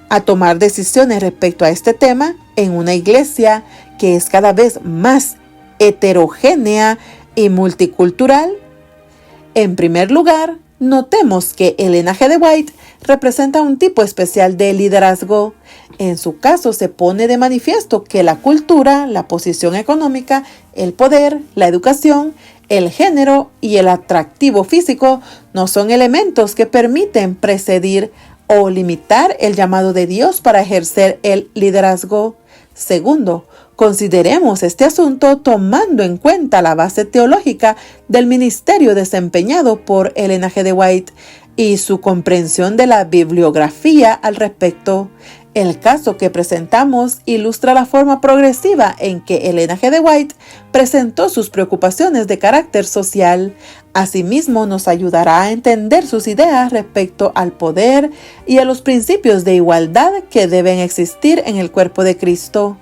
Speaker 1: a tomar decisiones respecto a este tema en una iglesia que es cada vez más heterogénea y multicultural? En primer lugar, notemos que Elena G. de White representa un tipo especial de liderazgo. En su caso se pone de manifiesto que la cultura, la posición económica, el poder, la educación, el género y el atractivo físico no son elementos que permiten precedir o limitar el llamado de Dios para ejercer el liderazgo. Segundo, consideremos este asunto tomando en cuenta la base teológica del ministerio desempeñado por Elena G. de White y su comprensión de la bibliografía al respecto. El caso que presentamos ilustra la forma progresiva en que Elena G. de White presentó sus preocupaciones de carácter social. Asimismo, nos ayudará a entender sus ideas respecto al poder y a los principios de igualdad que deben existir en el cuerpo de Cristo.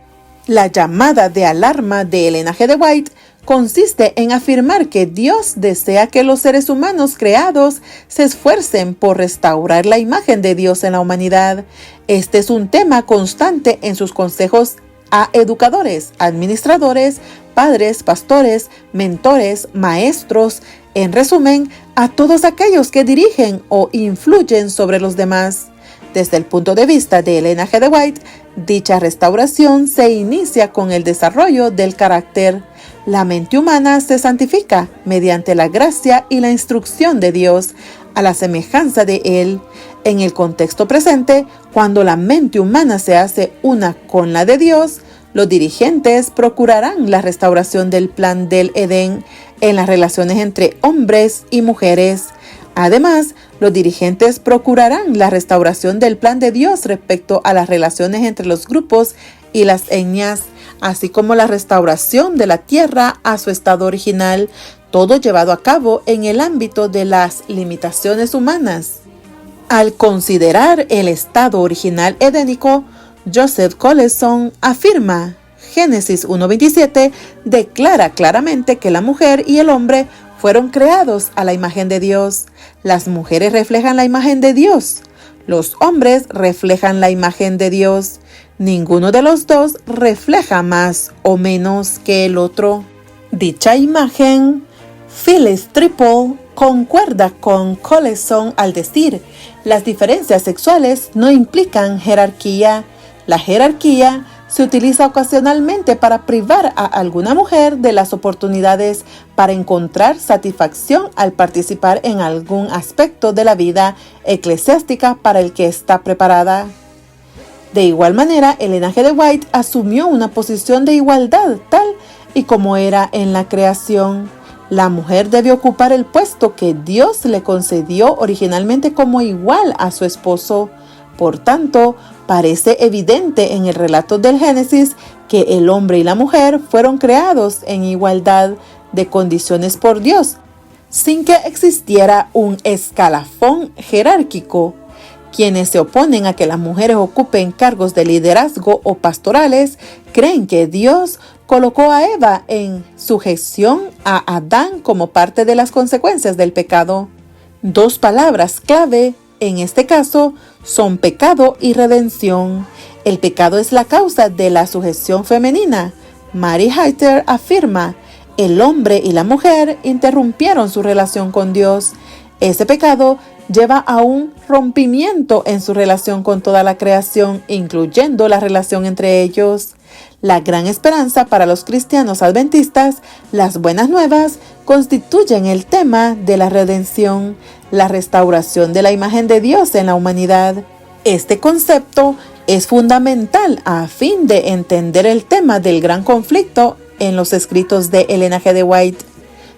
Speaker 1: La llamada de alarma de Elena G. de White consiste en afirmar que Dios desea que los seres humanos creados se esfuercen por restaurar la imagen de Dios en la humanidad. Este es un tema constante en sus consejos a educadores, administradores, padres, pastores, mentores, maestros, en resumen, a todos aquellos que dirigen o influyen sobre los demás. Desde el punto de vista de Elena G. de White, dicha restauración se inicia con el desarrollo del carácter. La mente humana se santifica mediante la gracia y la instrucción de Dios a la semejanza de Él. En el contexto presente, cuando la mente humana se hace una con la de Dios, los dirigentes procurarán la restauración del plan del Edén en las relaciones entre hombres y mujeres. Además, los dirigentes procurarán la restauración del plan de Dios respecto a las relaciones entre los grupos y las etnias, así como la restauración de la tierra a su estado original, todo llevado a cabo en el ámbito de las limitaciones humanas. Al considerar el estado original edénico, Joseph Collison afirma: Génesis 1:27 declara claramente que la mujer y el hombre fueron creados a la imagen de Dios. Las mujeres reflejan la imagen de Dios. Los hombres reflejan la imagen de Dios. Ninguno de los dos refleja más o menos que el otro. Dicha imagen, Phyllis Triple concuerda con Collison al decir: las diferencias sexuales no implican jerarquía. La jerarquía se utiliza ocasionalmente para privar a alguna mujer de las oportunidades para encontrar satisfacción al participar en algún aspecto de la vida eclesiástica para el que está preparada. De igual manera, Elena G. de White asumió una posición de igualdad tal y como era en la creación. La mujer debe ocupar el puesto que Dios le concedió originalmente como igual a su esposo. Por tanto, parece evidente en el relato del Génesis que el hombre y la mujer fueron creados en igualdad de condiciones por Dios, sin que existiera un escalafón jerárquico. Quienes se oponen a que las mujeres ocupen cargos de liderazgo o pastorales creen que Dios colocó a Eva en sujeción a Adán como parte de las consecuencias del pecado. Dos palabras clave en este caso son pecado y redención. El pecado es la causa de la sujeción femenina. Mary Hayter afirma: el hombre y la mujer interrumpieron su relación con Dios. Ese pecado lleva a un rompimiento en su relación con toda la creación, incluyendo la relación entre ellos. La gran esperanza para los cristianos adventistas, las buenas nuevas, constituyen el tema de la redención, la restauración de la imagen de Dios en la humanidad. Este concepto es fundamental a fin de entender el tema del gran conflicto en los escritos de Elena G. de White.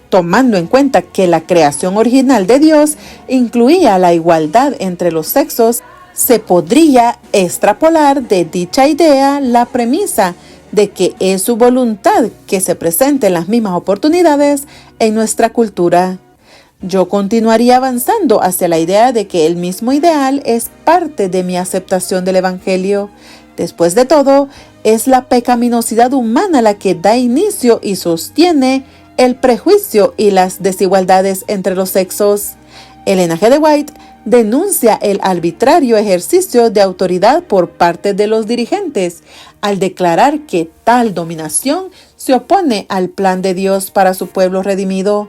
Speaker 1: Tomando en cuenta que la creación original de Dios incluía la igualdad entre los sexos, se podría extrapolar de dicha idea la premisa de que es su voluntad que se presenten las mismas oportunidades en nuestra cultura. Yo continuaría avanzando hacia la idea de que el mismo ideal es parte de mi aceptación del Evangelio. Después de todo, es la pecaminosidad humana la que da inicio y sostiene el prejuicio y las desigualdades entre los sexos. Elena G. de White denuncia el arbitrario ejercicio de autoridad por parte de los dirigentes, al declarar que tal dominación se opone al plan de Dios para su pueblo redimido.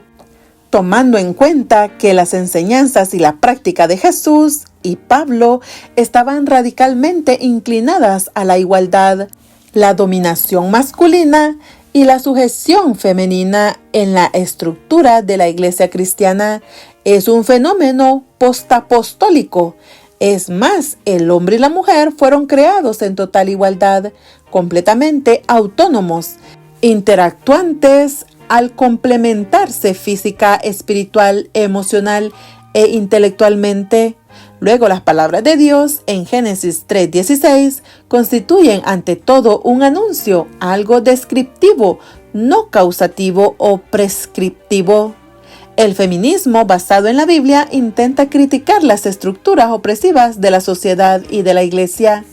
Speaker 1: Tomando en cuenta que las enseñanzas y la práctica de Jesús y Pablo estaban radicalmente inclinadas a la igualdad, la dominación masculina y la sujeción femenina en la estructura de la iglesia cristiana es un fenómeno postapostólico. Es más, el hombre y la mujer fueron creados en total igualdad, completamente autónomos, interactuantes al complementarse física, espiritual, emocional e intelectualmente. Luego, las palabras de Dios en Génesis 3:16 constituyen ante todo un anuncio, algo descriptivo, no causativo o prescriptivo. El feminismo basado en la Biblia intenta criticar las estructuras opresivas de la sociedad y de la iglesia.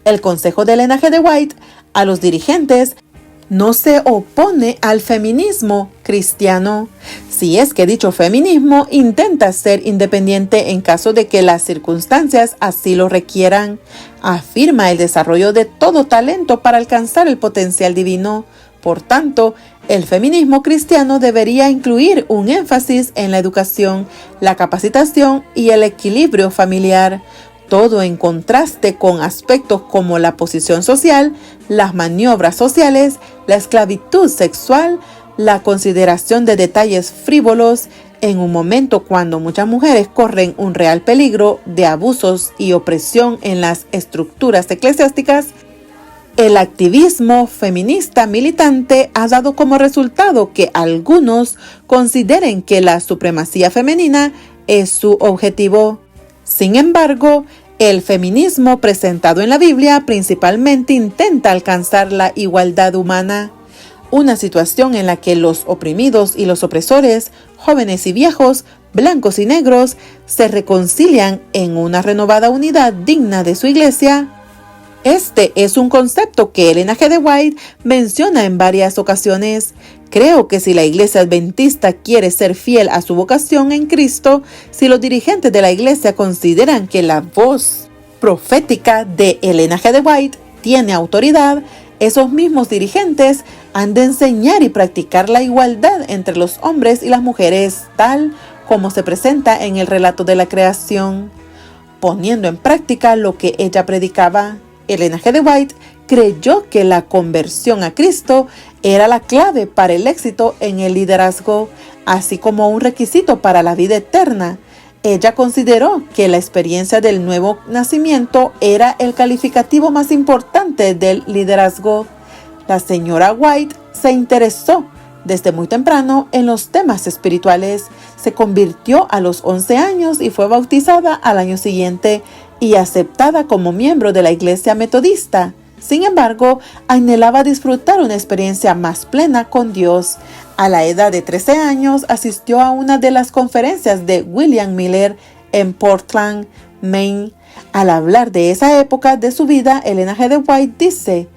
Speaker 1: El consejo de Ellen G. White a los dirigentes no se opone al feminismo cristiano, si es que dicho feminismo intenta ser independiente en caso de que las circunstancias así lo requieran. Afirma el desarrollo de todo talento para alcanzar el potencial divino. Por tanto, el feminismo cristiano debería incluir un énfasis en la educación, la capacitación y el equilibrio familiar, todo en contraste con aspectos como la posición social, las maniobras sociales, la esclavitud sexual, la consideración de detalles frívolos, en un momento cuando muchas mujeres corren un real peligro de abusos y opresión en las estructuras eclesiásticas. El activismo feminista militante ha dado como resultado que algunos consideren que la supremacía femenina es su objetivo. Sin embargo, el feminismo presentado en la Biblia principalmente intenta alcanzar la igualdad humana, una situación en la que los oprimidos y los opresores, jóvenes y viejos, blancos y negros, se reconcilian en una renovada unidad digna de su iglesia. Este es un concepto que Ellen G. White menciona en varias ocasiones. Creo que si la iglesia adventista quiere ser fiel a su vocación en Cristo, si los dirigentes de la iglesia consideran que la voz profética de Ellen G. White tiene autoridad, esos mismos dirigentes han de enseñar y practicar la igualdad entre los hombres y las mujeres, tal como se presenta en el relato de la creación. Poniendo en práctica lo que ella predicaba, Ellen G. White creyó que la conversión a Cristo era la clave para el éxito en el liderazgo, así como un requisito para la vida eterna. Ella consideró que la experiencia del nuevo nacimiento era el calificativo más importante del liderazgo. La señora White se interesó desde muy temprano en los temas espirituales. Se convirtió a los 11 años y fue bautizada al año siguiente y aceptada como miembro de la iglesia metodista. Sin embargo, anhelaba disfrutar una experiencia más plena con Dios. A la edad de 13 años asistió a una de las conferencias de William Miller en Portland, Maine. Al hablar de esa época de su vida, Ellen G. White dice: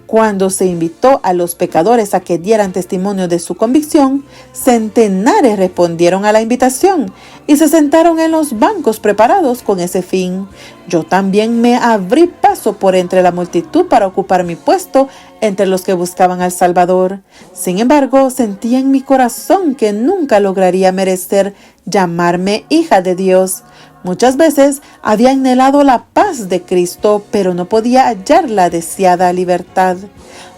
Speaker 1: cuando se invitó a los pecadores a que dieran testimonio de su convicción, centenares respondieron a la invitación y se sentaron en los bancos preparados con ese fin. Yo también me abrí paso por entre la multitud para ocupar mi puesto entre los que buscaban al Salvador. Sin embargo, sentía en mi corazón que nunca lograría merecer llamarme hija de Dios. Muchas veces había anhelado la paz de Cristo, pero no podía hallar la deseada libertad.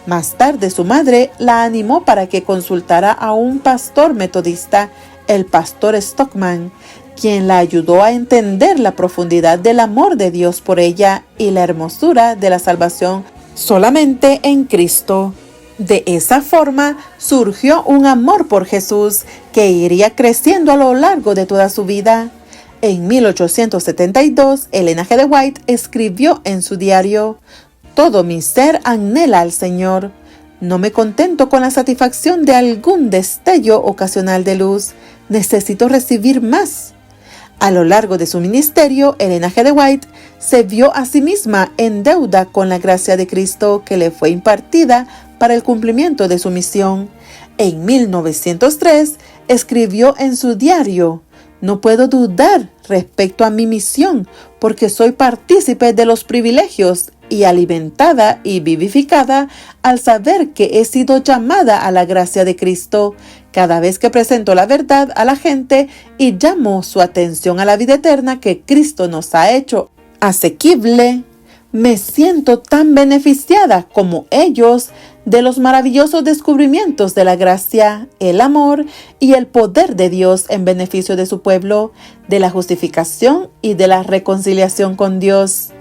Speaker 1: Más tarde, su madre la animó para que consultara a un pastor metodista, el pastor Stockman, quien la ayudó a entender la profundidad del amor de Dios por ella y la hermosura de la salvación solamente en Cristo. De esa forma surgió un amor por Jesús que iría creciendo a lo largo de toda su vida. En 1872, Ellen G. White escribió en su diario: todo mi ser anhela al Señor. No me contento con la satisfacción de algún destello ocasional de luz. Necesito recibir más. A lo largo de su ministerio, Ellen G. White se vio a sí misma en deuda con la gracia de Cristo que le fue impartida para el cumplimiento de su misión. En 1903, escribió en su diario: No puedo dudar respecto a mi misión, porque soy partícipe de los privilegios y alimentada y vivificada al saber que he sido llamada a la gracia de Cristo. Cada vez que presento la verdad a la gente y llamo su atención a la vida eterna que Cristo nos ha hecho asequible, me siento tan beneficiada como ellos de los maravillosos descubrimientos de la gracia, el amor y el poder de Dios en beneficio de su pueblo, de la justificación y de la reconciliación con Dios.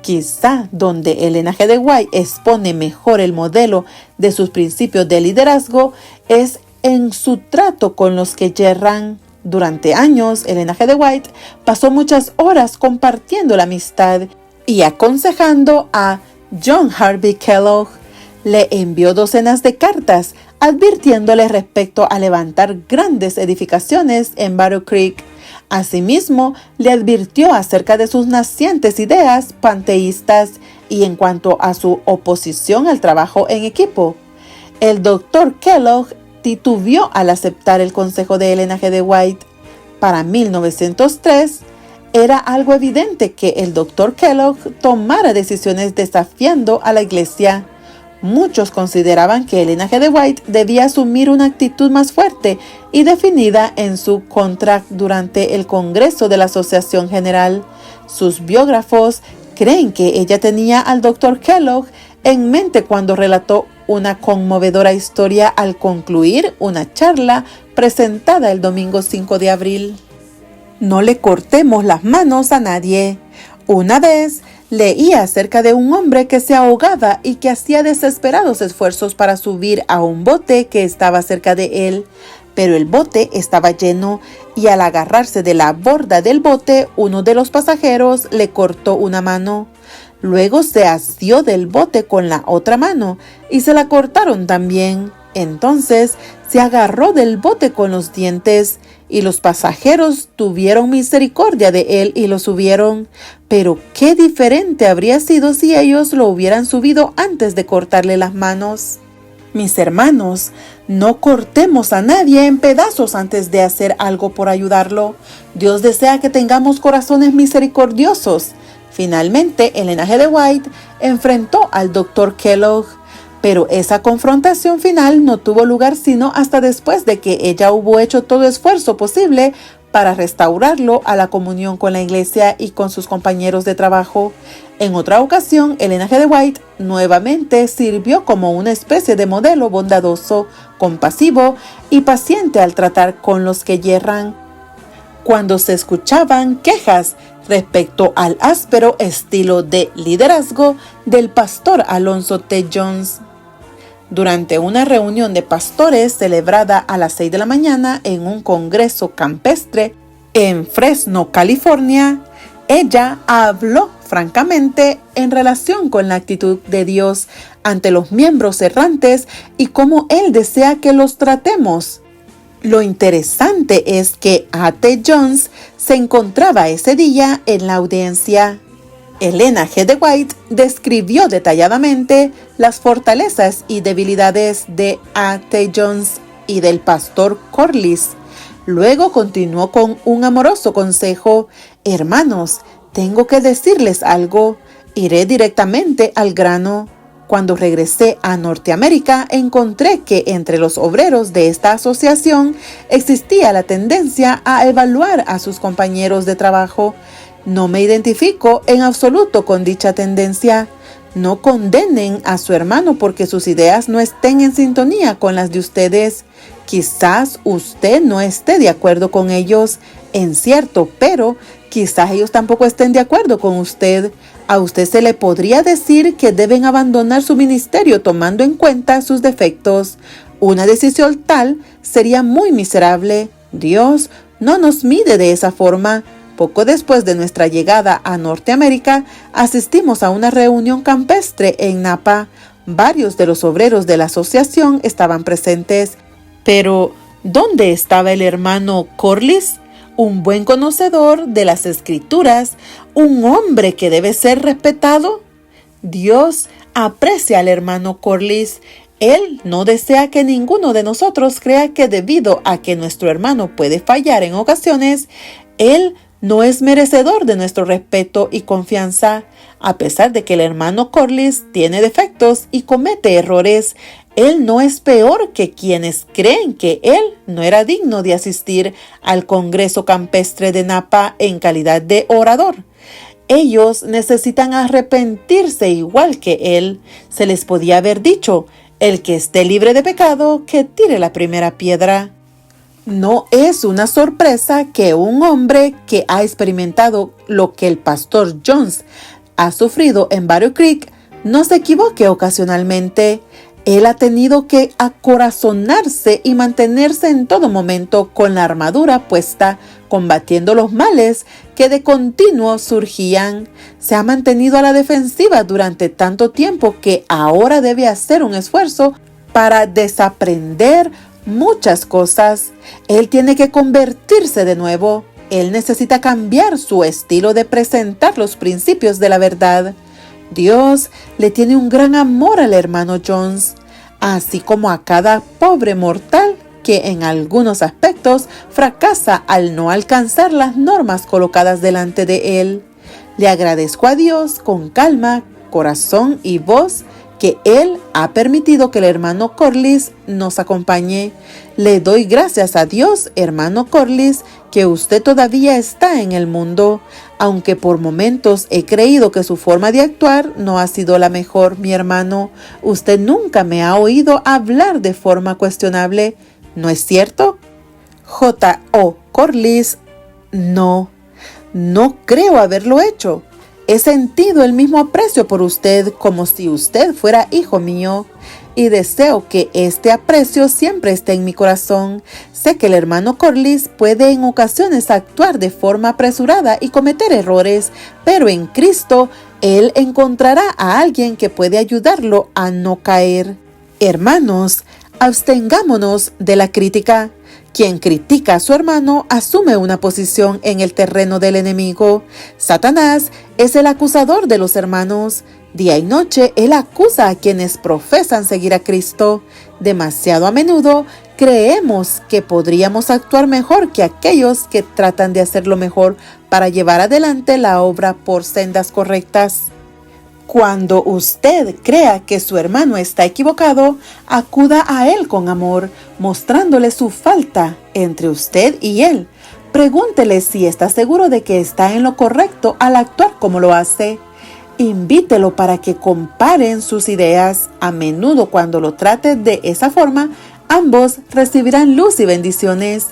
Speaker 1: Quizá donde Ellen G. de White expone mejor el modelo de sus principios de liderazgo es en su trato con los que yerran. Durante años, Ellen G. de White pasó muchas horas compartiendo la amistad y aconsejando a John Harvey Kellogg. Le envió docenas de cartas advirtiéndole respecto a levantar grandes edificaciones en Battle Creek. Asimismo, le advirtió acerca de sus nacientes ideas panteístas y en cuanto a su oposición al trabajo en equipo. El Dr. Kellogg titubeó al aceptar el consejo de Ellen G. de White. Para 1903, era algo evidente que el Dr. Kellogg tomara decisiones desafiando a la Iglesia. Muchos consideraban que Ellen G. de White debía asumir una actitud más fuerte y definida en su contra durante el Congreso de la Asociación General. Sus biógrafos creen que ella tenía al Dr. Kellogg en mente cuando relató una conmovedora historia al concluir una charla presentada el domingo 5 de abril. No le cortemos las manos a nadie. Una vez leía acerca de un hombre que se ahogaba y que hacía desesperados esfuerzos para subir a un bote que estaba cerca de él, pero el bote estaba lleno y al agarrarse de la borda del bote, uno de los pasajeros le cortó una mano. Luego se asió del bote con la otra mano y se la cortaron también. Entonces se agarró del bote con los dientes y los pasajeros tuvieron misericordia de él y lo subieron. Pero qué diferente habría sido si ellos lo hubieran subido antes de cortarle las manos. Mis hermanos, no cortemos a nadie en pedazos antes de hacer algo por ayudarlo. Dios desea que tengamos corazones misericordiosos. Finalmente, Ellen G. de White enfrentó al Dr. Kellogg, pero esa confrontación final no tuvo lugar sino hasta después de que ella hubo hecho todo esfuerzo posible para restaurarlo a la comunión con la iglesia y con sus compañeros de trabajo. En otra ocasión, Ellen G. de White nuevamente sirvió como una especie de modelo bondadoso, compasivo y paciente al tratar con los que yerran. Cuando se escuchaban quejas respecto al áspero estilo de liderazgo del pastor Alonzo T. Jones. Durante una reunión de pastores celebrada a las 6 de la mañana en un congreso campestre en Fresno, California, ella habló francamente en relación con la actitud de Dios ante los miembros errantes y cómo Él desea que los tratemos. Lo interesante es que A.T. Jones se encontraba ese día en la audiencia. Ellen G. de White describió detalladamente las fortalezas y debilidades de A.T. Jones y del pastor Corliss. Luego continuó con un amoroso consejo: hermanos, tengo que decirles algo. Iré directamente al grano. Cuando regresé a Norteamérica, encontré que entre los obreros de esta asociación existía la tendencia a evaluar a sus compañeros de trabajo. No me identifico en absoluto con dicha tendencia. No condenen a su hermano porque sus ideas no estén en sintonía con las de ustedes. Quizás usted no esté de acuerdo con ellos, en cierto, pero quizás ellos tampoco estén de acuerdo con usted. A usted se le podría decir que deben abandonar su ministerio tomando en cuenta sus defectos. Una decisión tal sería muy miserable. Dios no nos mide de esa forma. Poco después de nuestra llegada a Norteamérica, asistimos a una reunión campestre en Napa. Varios de los obreros de la asociación estaban presentes. Pero, ¿dónde estaba el hermano Corliss? Un buen conocedor de las Escrituras, un hombre que debe ser respetado. Dios aprecia al hermano Corliss. Él no desea que ninguno de nosotros crea que debido a que nuestro hermano puede fallar en ocasiones, Él no es merecedor de nuestro respeto y confianza. A pesar de que el hermano Corliss tiene defectos y comete errores, él no es peor que quienes creen que él no era digno de asistir al Congreso Campestre de Napa en calidad de orador. Ellos necesitan arrepentirse igual que él. Se les podía haber dicho: el que esté libre de pecado, que tire la primera piedra. No es una sorpresa que un hombre que ha experimentado lo que el pastor Jones ha sufrido en Battle Creek no se equivoque ocasionalmente. Él ha tenido que acorazonarse y mantenerse en todo momento con la armadura puesta, combatiendo los males que de continuo surgían. Se ha mantenido a la defensiva durante tanto tiempo que ahora debe hacer un esfuerzo para desaprender muchas cosas. Él tiene que convertirse de nuevo. Él necesita cambiar su estilo de presentar los principios de la verdad. Dios le tiene un gran amor al hermano Jones, así como a cada pobre mortal que en algunos aspectos fracasa al no alcanzar las normas colocadas delante de él. Le agradezco a Dios con calma, corazón y voz que Él ha permitido que el hermano Corliss nos acompañe. Le doy gracias a Dios, hermano Corliss, que usted todavía está en el mundo, aunque por momentos he creído que su forma de actuar no ha sido la mejor, mi hermano. Usted nunca me ha oído hablar de forma cuestionable, ¿no es cierto? J.O. Corliss: no creo haberlo hecho. He sentido el mismo aprecio por usted como si usted fuera hijo mío, y deseo que este aprecio siempre esté en mi corazón. Sé que el hermano Corliss puede en ocasiones actuar de forma apresurada y cometer errores, pero en Cristo él encontrará a alguien que puede ayudarlo a no caer. Hermanos, abstengámonos de la crítica. Quien critica a su hermano asume una posición en el terreno del enemigo. Satanás es el acusador de los hermanos. Día y noche él acusa a quienes profesan seguir a Cristo. Demasiado a menudo creemos que podríamos actuar mejor que aquellos que tratan de hacerlo mejor para llevar adelante la obra por sendas correctas. Cuando usted crea que su hermano está equivocado, acuda a él con amor, mostrándole su falta entre usted y él. Pregúntele si está seguro de que está en lo correcto al actuar como lo hace. Invítelo para que comparen sus ideas. A menudo, cuando lo trate de esa forma, ambos recibirán luz y bendiciones.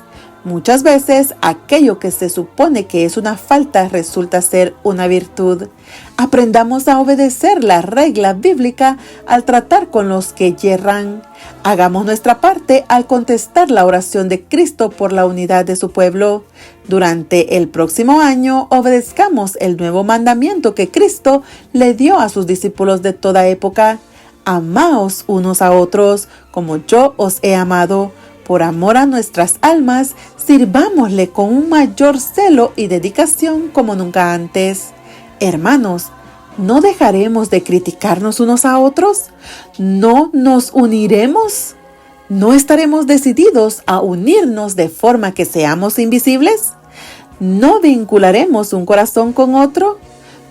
Speaker 1: Muchas veces aquello que se supone que es una falta resulta ser una virtud. Aprendamos a obedecer la regla bíblica al tratar con los que yerran. Hagamos nuestra parte al contestar la oración de Cristo por la unidad de su pueblo. Durante el próximo año obedezcamos el nuevo mandamiento que Cristo le dio a sus discípulos de toda época. Amaos unos a otros como yo os he amado. Por amor a nuestras almas, sirvámosle con un mayor celo y dedicación como nunca antes. Hermanos, ¿no dejaremos de criticarnos unos a otros? ¿No nos uniremos? ¿No estaremos decididos a unirnos de forma que seamos invisibles? ¿No vincularemos un corazón con otro?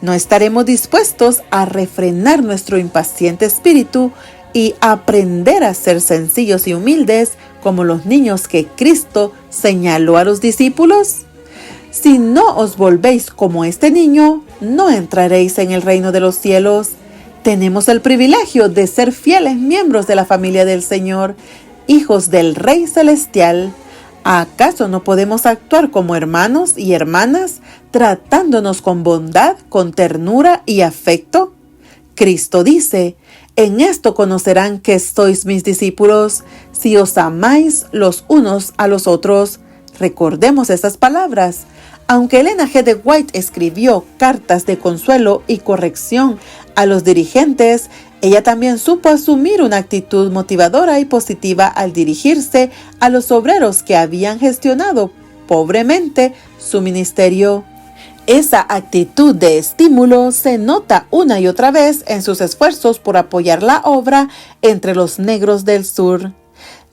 Speaker 1: ¿No estaremos dispuestos a refrenar nuestro impaciente espíritu y aprender a ser sencillos y humildes como los niños que Cristo señaló a los discípulos? Si no os volvéis como este niño, no entraréis en el reino de los cielos. Tenemos el privilegio de ser fieles miembros de la familia del Señor, hijos del Rey Celestial. ¿Acaso no podemos actuar como hermanos y hermanas, tratándonos con bondad, con ternura y afecto? Cristo dice: en esto conocerán que sois mis discípulos, si os amáis los unos a los otros. Recordemos estas palabras. Aunque Elena G. de White escribió cartas de consuelo y corrección a los dirigentes, ella también supo asumir una actitud motivadora y positiva al dirigirse a los obreros que habían gestionado pobremente su ministerio. Esa actitud de estímulo se nota una y otra vez en sus esfuerzos por apoyar la obra entre los negros del sur.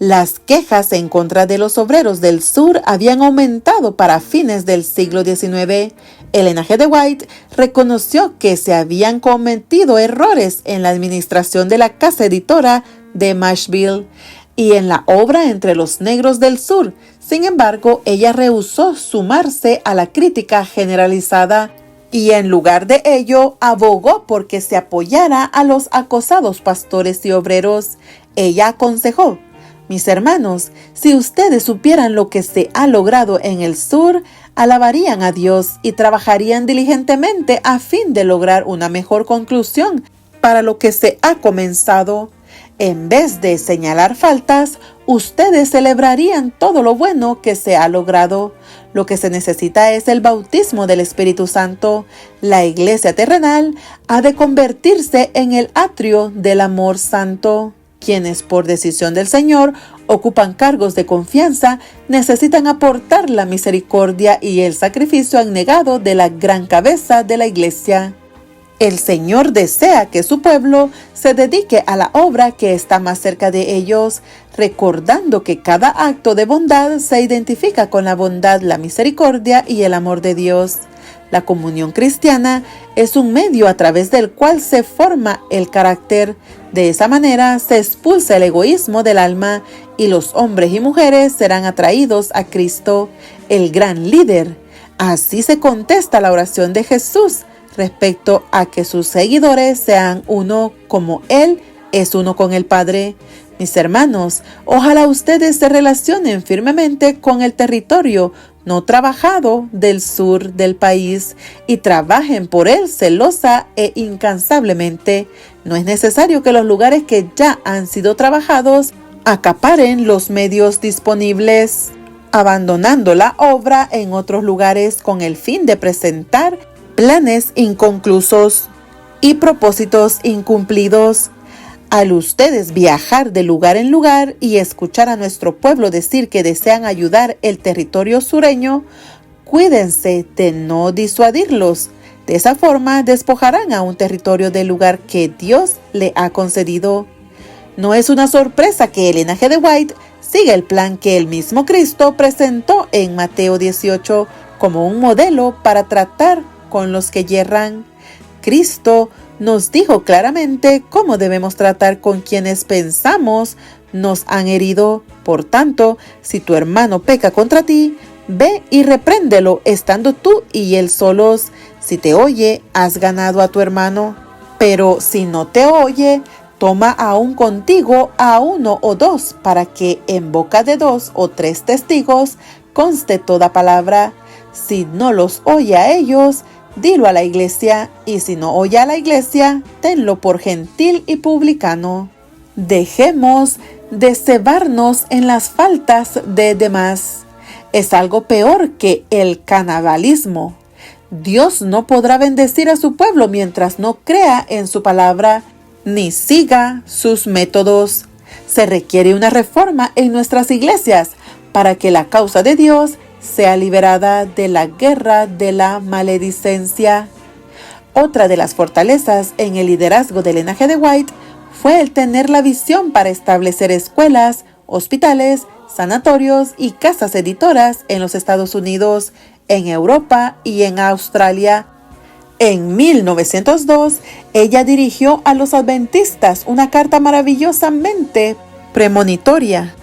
Speaker 1: Las quejas en contra de los obreros del sur habían aumentado para fines del siglo XIX. Elena G. de White reconoció que se habían cometido errores en la administración de la casa editora de Nashville y en la obra entre los negros del sur. Sin embargo, ella rehusó sumarse a la crítica generalizada y en lugar de ello abogó por que se apoyara a los acosados pastores y obreros. Ella aconsejó: mis hermanos, si ustedes supieran lo que se ha logrado en el sur, alabarían a Dios y trabajarían diligentemente a fin de lograr una mejor conclusión para lo que se ha comenzado. En vez de señalar faltas, ustedes celebrarían todo lo bueno que se ha logrado. Lo que se necesita es el bautismo del Espíritu Santo. La iglesia terrenal ha de convertirse en el atrio del amor santo. Quienes, por decisión del Señor, ocupan cargos de confianza, necesitan aportar la misericordia y el sacrificio abnegado de la gran cabeza de la iglesia. El Señor desea que su pueblo se dedique a la obra que está más cerca de ellos, recordando que cada acto de bondad se identifica con la bondad, la misericordia y el amor de Dios. La comunión cristiana es un medio a través del cual se forma el carácter. De esa manera se expulsa el egoísmo del alma y los hombres y mujeres serán atraídos a Cristo, el gran líder. Así se contesta la oración de Jesús respecto a que sus seguidores sean uno como Él es uno con el Padre. Mis hermanos, ojalá ustedes se relacionen firmemente con el territorio no trabajado del sur del país y trabajen por él celosa e incansablemente. No es necesario que los lugares que ya han sido trabajados acaparen los medios disponibles, abandonando la obra en otros lugares con el fin de presentar planes inconclusos y propósitos incumplidos. Al ustedes viajar de lugar en lugar y escuchar a nuestro pueblo decir que desean ayudar el territorio sureño, cuídense de no disuadirlos. De esa forma despojarán a un territorio del lugar que Dios le ha concedido. No es una sorpresa que Elena G. de White siga el plan que el mismo Cristo presentó en Mateo 18 como un modelo para tratar con los que yerran. Cristo nos dijo claramente cómo debemos tratar con quienes pensamos nos han herido. Por tanto, si tu hermano peca contra ti, ve y repréndelo estando tú y él solos. Si te oye, has ganado a tu hermano. Pero si no te oye, toma aún contigo a uno o dos, para que en boca de 2 o 3 testigos conste toda palabra. Si no los oye a ellos, dilo a la iglesia, y si no oye a la iglesia, tenlo por gentil y publicano. Dejemos de cebarnos en las faltas de demás. Es algo peor que el canibalismo. Dios no podrá bendecir a su pueblo mientras no crea en su palabra ni siga sus métodos. Se requiere una reforma en nuestras iglesias para que la causa de Dios sea liberada de la guerra de la maledicencia. Otra de las fortalezas en el liderazgo de Elena G. de White fue el tener la visión para establecer escuelas, hospitales, sanatorios y casas editoras en los Estados Unidos, en Europa y en Australia. En 1902, ella dirigió a los adventistas una carta maravillosamente premonitoria.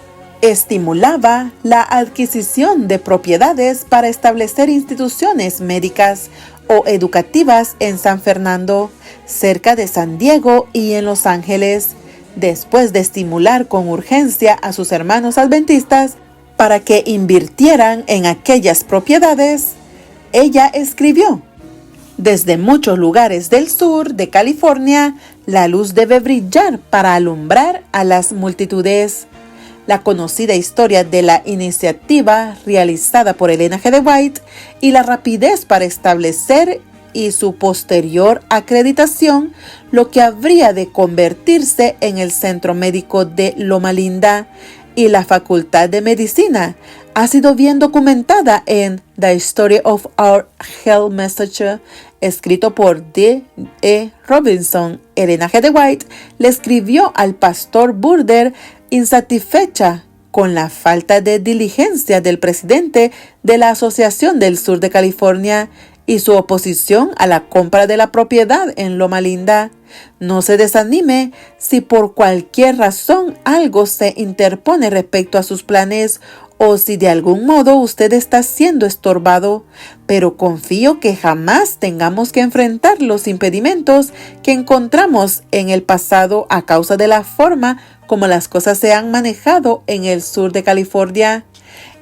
Speaker 1: Estimulaba la adquisición de propiedades para establecer instituciones médicas o educativas en San Fernando, cerca de San Diego y en Los Ángeles. Después de estimular con urgencia a sus hermanos adventistas para que invirtieran en aquellas propiedades, ella escribió: desde muchos lugares del sur de California, la luz debe brillar para alumbrar a las multitudes. La conocida historia de la iniciativa realizada por Elena G. de White y la rapidez para establecer y su posterior acreditación, lo que habría de convertirse en el Centro Médico de Loma Linda y la Facultad de Medicina, ha sido bien documentada en The Story of Our Hell Message, escrito por D.E. Robinson. Elena G. de White le escribió al pastor Burder, insatisfecha con la falta de diligencia del presidente de la Asociación del Sur de California y su oposición a la compra de la propiedad en Loma Linda. No se desanime si por cualquier razón algo se interpone respecto a sus planes o si de algún modo usted está siendo estorbado, pero confío que jamás tengamos que enfrentar los impedimentos que encontramos en el pasado a causa de la forma como las cosas se han manejado en el sur de California.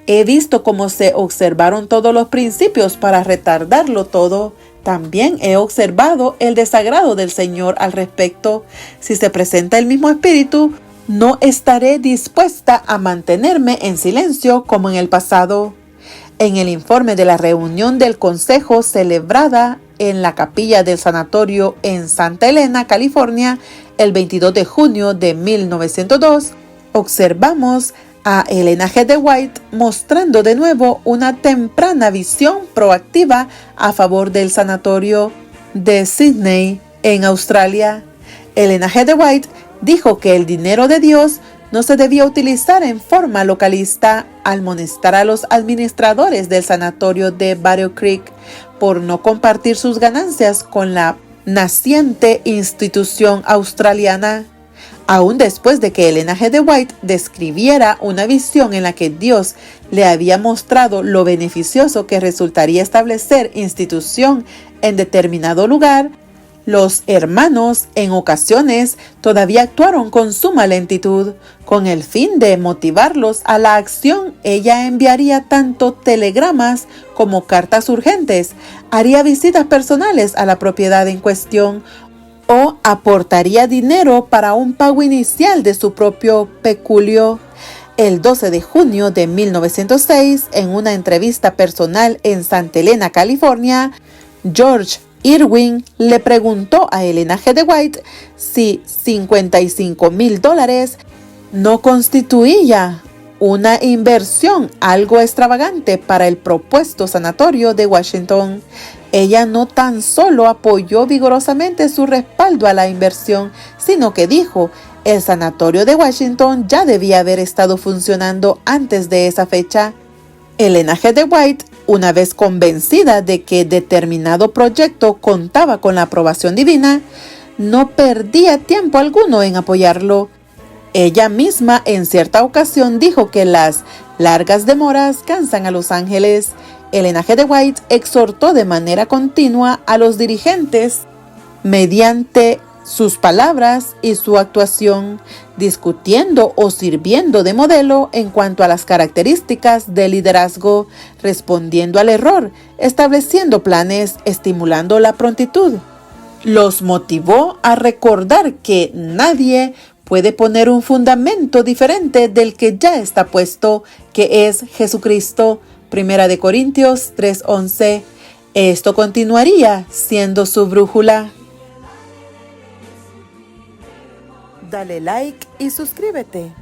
Speaker 1: He visto cómo se observaron todos los principios para retardarlo todo. También he observado el desagrado del Señor al respecto. Si se presenta el mismo espíritu, no estaré dispuesta a mantenerme en silencio como en el pasado. En el informe de la reunión del Consejo celebrada en la capilla del sanatorio en Santa Elena, California, el 22 de junio de 1902, observamos a Elena G. de White mostrando de nuevo una temprana visión proactiva a favor del sanatorio de Sydney, en Australia. Elena G. de White dijo que el dinero de Dios no se debía utilizar en forma localista al amonestar a los administradores del sanatorio de Battle Creek por no compartir sus ganancias con la naciente institución australiana. Aún después de que Elena G. de White describiera una visión en la que Dios le había mostrado lo beneficioso que resultaría establecer institución en determinado lugar, los hermanos en ocasiones todavía actuaron con suma lentitud. Con el fin de motivarlos a la acción, ella enviaría tanto telegramas como cartas urgentes, haría visitas personales a la propiedad en cuestión o aportaría dinero para un pago inicial de su propio peculio. El 12 de junio de 1906, en una entrevista personal en Santa Elena, California, George Irwin le preguntó a Elena G. de White si $55,000 no constituía una inversión algo extravagante para el propuesto sanatorio de Washington. Ella no tan solo apoyó vigorosamente su respaldo a la inversión, sino que dijo: el sanatorio de Washington ya debía haber estado funcionando antes de esa fecha. Elena G. de White, una vez convencida de que determinado proyecto contaba con la aprobación divina, no perdía tiempo alguno en apoyarlo. Ella misma en cierta ocasión dijo que las largas demoras cansan a los ángeles. Elena G. de White exhortó de manera continua a los dirigentes mediante sus palabras y su actuación, discutiendo o sirviendo de modelo en cuanto a las características del liderazgo, respondiendo al error, estableciendo planes, estimulando la prontitud. Los motivó a recordar que nadie puede poner un fundamento diferente del que ya está puesto, que es Jesucristo. 1 Corintios 3:11. Esto continuaría siendo su brújula. Dale like y suscríbete.